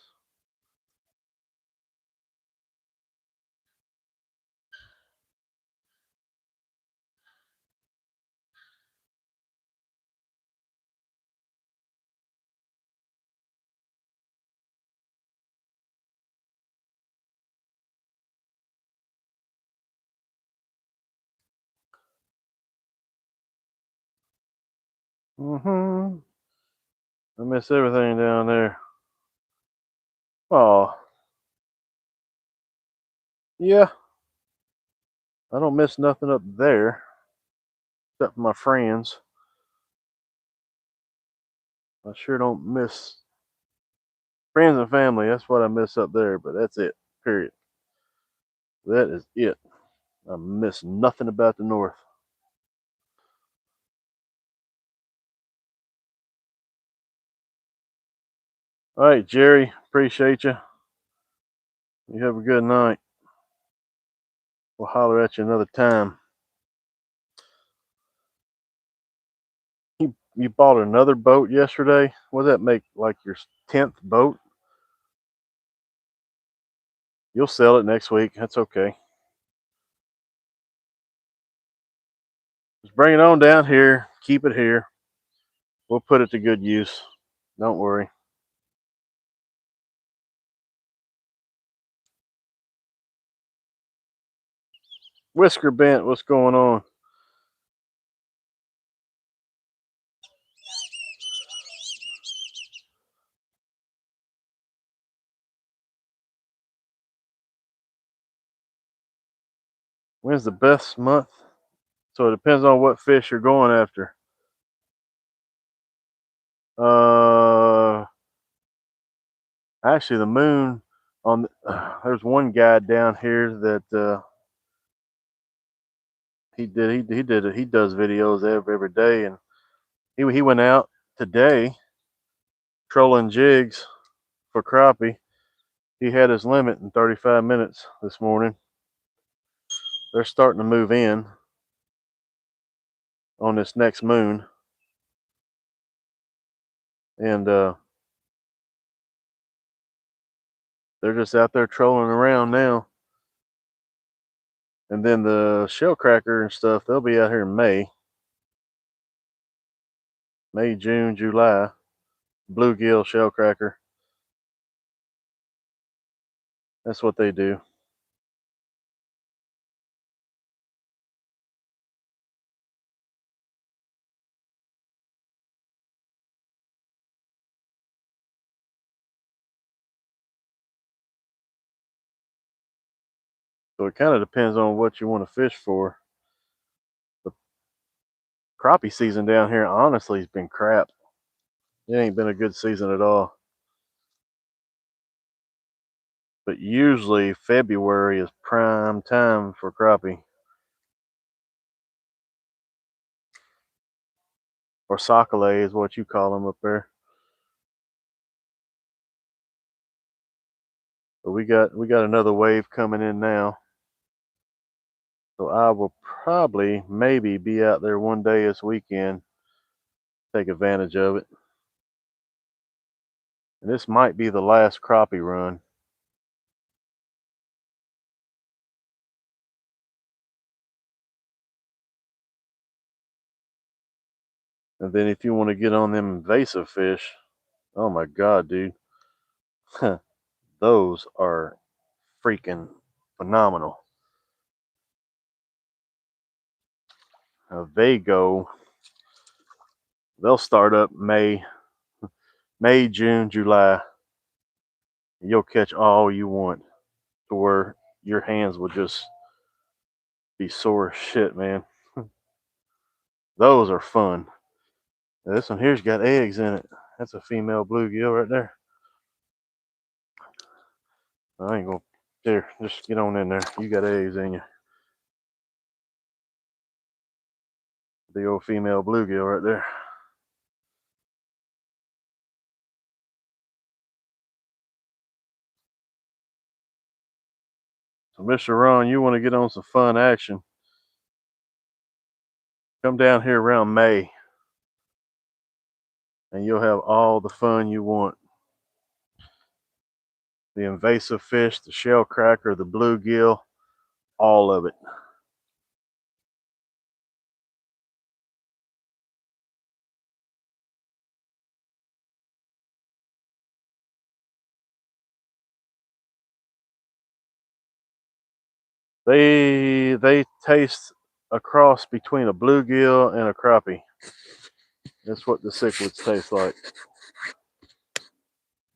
Mm-hmm. I miss everything down there. Oh, yeah. I don't miss nothing up there except for my friends. I sure don't miss friends and family. That's what I miss up there, but that's it. Period. That is it. I miss nothing about the north. All right, Jerry. Appreciate you. You have a good night. We'll holler at you another time. You bought another boat yesterday. What does that make like your 10th boat? You'll sell it next week. That's okay. Just bring it on down here. Keep it here. We'll put it to good use. Don't worry. Whisker Bent, what's going on? When's the best month? So it depends on what fish you're going after. Uh, Actually, the moon on there's one guy down here that he does videos every day, and he went out today trolling jigs for crappie. He had his limit in 35 minutes this morning. They're starting to move in on this next moon, and they're just out there trolling around now. And then the shell cracker and stuff, they'll be out here in May, June, July. Bluegill shell cracker. That's what they do. So it kind of depends on what you want to fish for. The crappie season down here honestly has been crap. It ain't been a good season at all. But usually February is prime time for crappie. Or sockeye is what you call them up there. But we got another wave coming in now. So I will probably maybe be out there one day this weekend, take advantage of it. And this might be the last crappie run. And then if you want to get on them invasive fish, oh my god, dude. Those are freaking phenomenal. They'll start up May, June, July. You'll catch all you want to where your hands will just be sore as shit, man. Those are fun. Now, this one here's got eggs in it. That's a female bluegill right there. I ain't gonna. There, just get on in there. You got eggs in you. The old female bluegill right there. So, Mr. Ron, you want to get on some fun action? Come down here around May, and you'll have all the fun you want. The invasive fish, the shell cracker, the bluegill, all of it. They taste a cross between a bluegill and a crappie. That's what the cichlids taste like.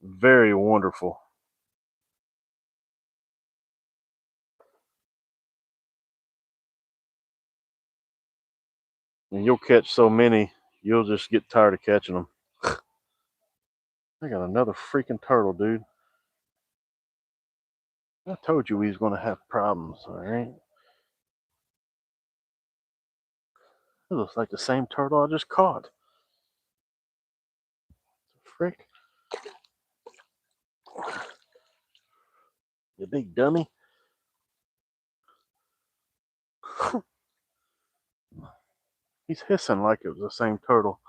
Very wonderful. And you'll catch so many, you'll just get tired of catching them. I got another freaking turtle, dude. I told you we was going to have problems, all right? It looks like the same turtle I just caught. Frick. You big dummy. He's hissing like it was the same turtle.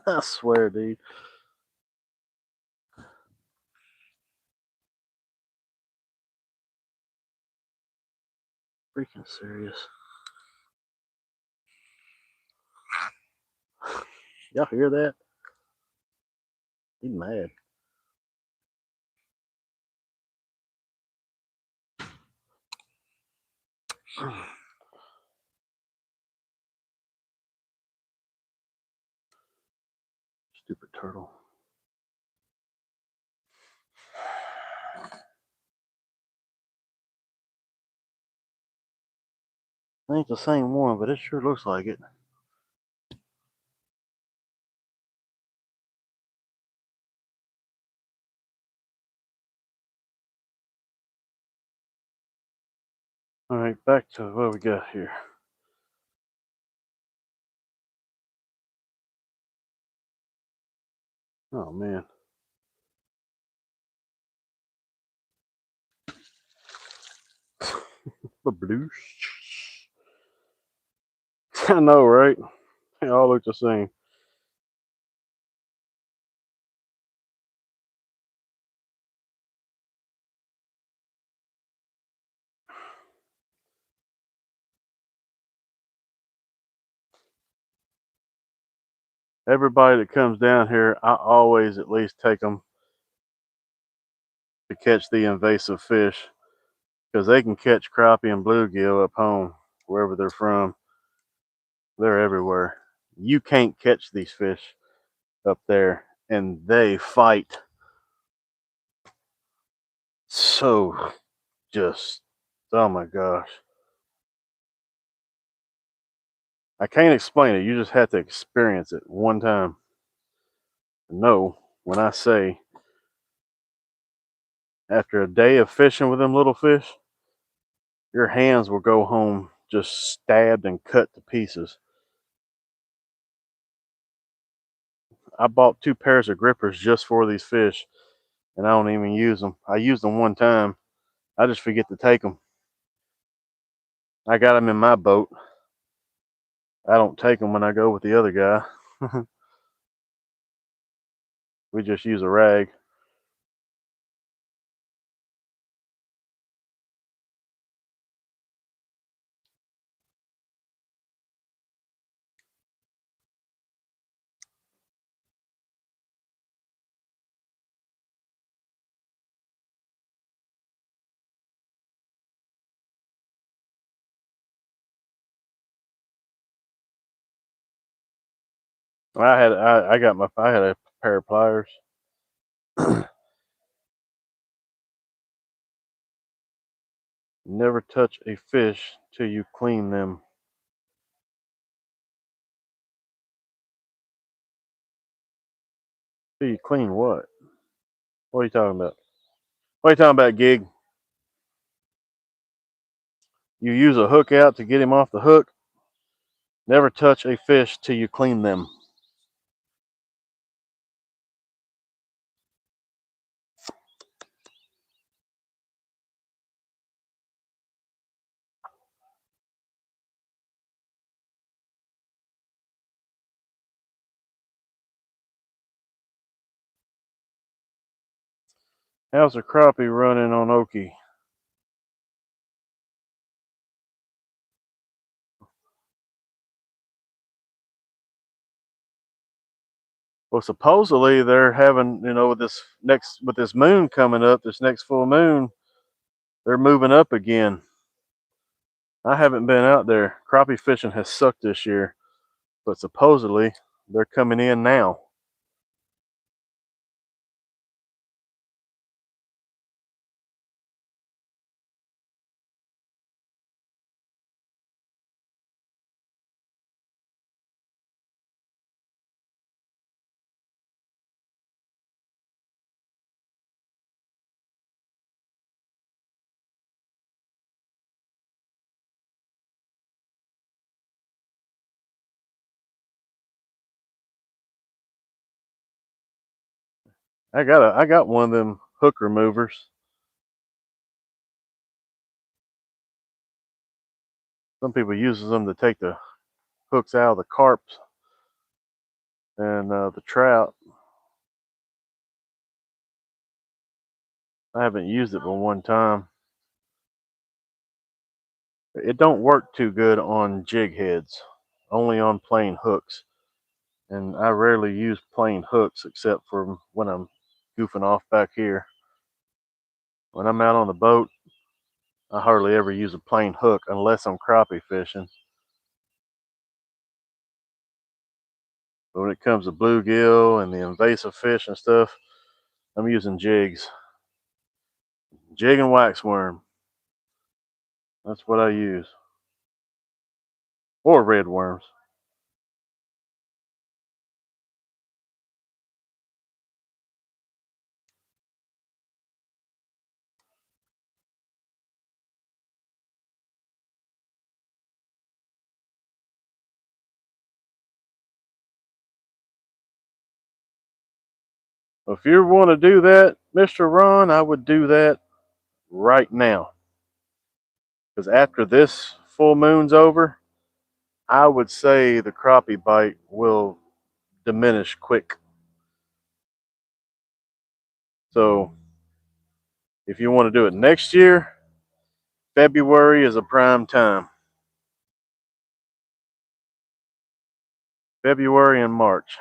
I swear, dude. Freaking serious. Y'all hear that? He's mad. Stupid turtle. Ain't the same one, but it sure looks like it. All right, back to what we got here. Oh man. The blues. I know, right? They all look the same. Everybody that comes down here, I always at least take them to catch the invasive fish because they can catch crappie and bluegill up home, wherever they're from. They're everywhere. You can't catch these fish up there, and they fight. So just, oh my gosh. I can't explain it. You just have to experience it one time. No, when I say after a day of fishing with them little fish, your hands will go home just stabbed and cut to pieces. I bought 2 pairs of grippers just for these fish, and I don't even use them. I used them one time. I just forget to take them. I got them in my boat. I don't take them when I go with the other guy. We just use a rag. I had a pair of pliers. Never touch a fish till you clean them. Till you clean what? What are you talking about? What are you talking about, Gig? You use a hook out to get him off the hook. Never touch a fish till you clean them. How's the crappie running on Okie? Well, supposedly they're having, with this moon coming up, this next full moon, they're moving up again. I haven't been out there. Crappie fishing has sucked this year, but supposedly they're coming in now. I got one of them hook removers. Some people uses them to take the hooks out of the carps and the trout. I haven't used it but one time. It don't work too good on jig heads, only on plain hooks. And I rarely use plain hooks except for when I'm goofing off back here. When I'm out on the boat, I hardly ever use a plain hook unless I'm crappie fishing. But when it comes to bluegill and the invasive fish and stuff, I'm using jigs. Jig and wax worm. That's what I use. Or red worms. If you want to do that, Mr. Ron, I would do that right now. Because after this full moon's over, I would say the crappie bite will diminish quick. So if you want to do it next year, February is a prime time. February and March.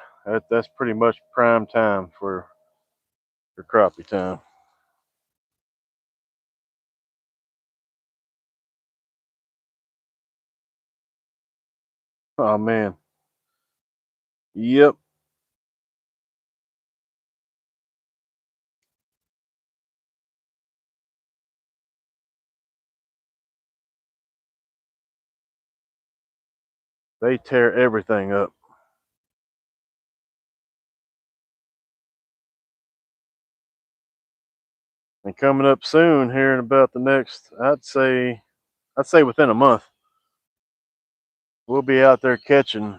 That's pretty much prime time for crappie time. Oh man. Yep. They tear everything up. And coming up soon here in about the next, I'd say within a month, we'll be out there catching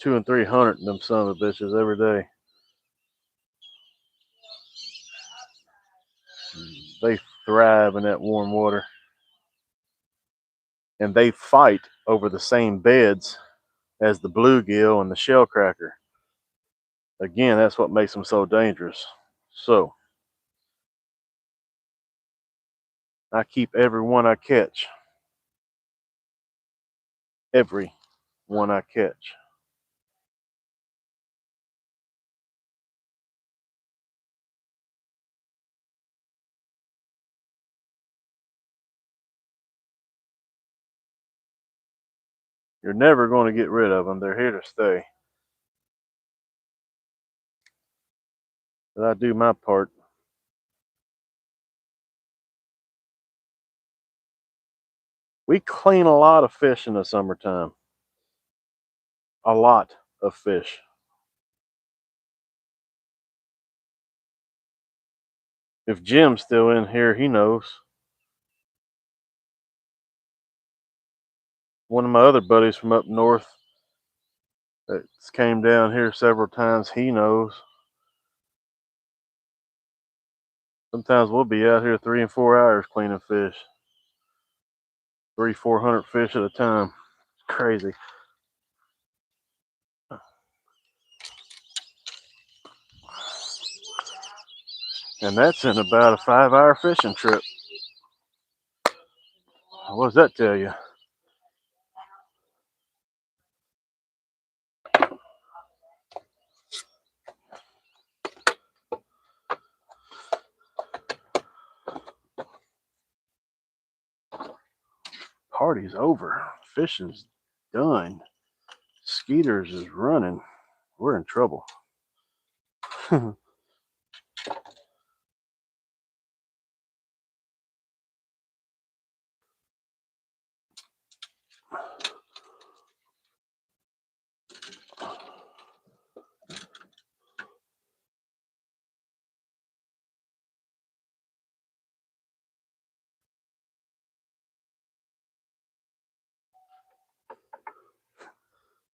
200 and 300 of them son of a bitches every day. They thrive in that warm water. And they fight over the same beds as the bluegill and the shellcracker. Again, that's what makes them so dangerous. So, I keep every one I catch. Every one I catch. You're never going to get rid of them. They're here to stay. But I do my part. We clean a lot of fish in the summertime. A lot of fish. If Jim's still in here, he knows. One of my other buddies from up north that came down here several times, he knows. Sometimes we'll be out here 3 and 4 hours cleaning fish. 300-400 fish at a time. It's crazy. And that's in about a 5-hour fishing trip. What does that tell you? Party's over. Fishing's done. Skeeters is running. We're in trouble.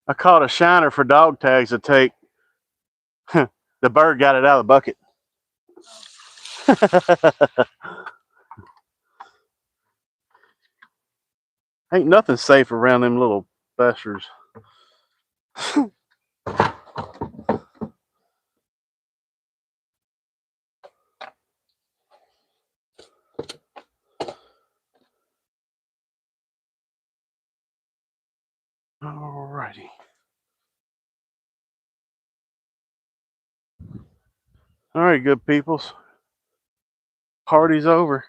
I caught a shiner for dog tags to take. The bird got it out of the bucket. Ain't nothing safe around them little bastards. Alrighty. Alright, good peoples. Party's over.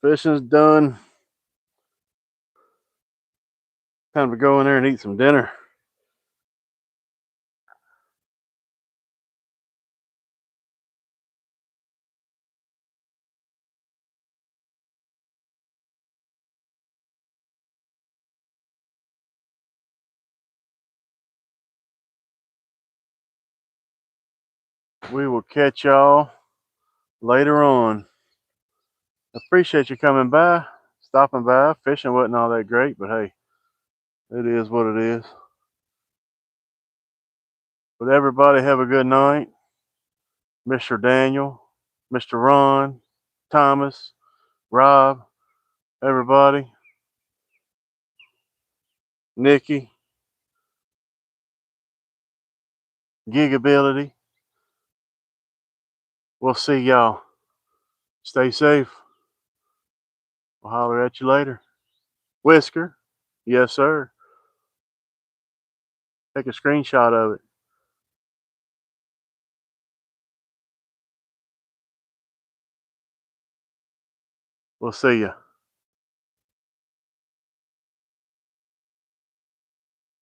Fishing's done. Time to go in there and eat some dinner. We will catch y'all later on. Appreciate you coming by, stopping by. Fishing wasn't all that great, but hey, it is what it is. But everybody have a good night. Mr. Daniel, Mr. Ron, Thomas, Rob, everybody, Nikki, Gigability. We'll see y'all. Stay safe. We'll holler at you later. Whisker, yes sir. Take a screenshot of it. We'll see ya.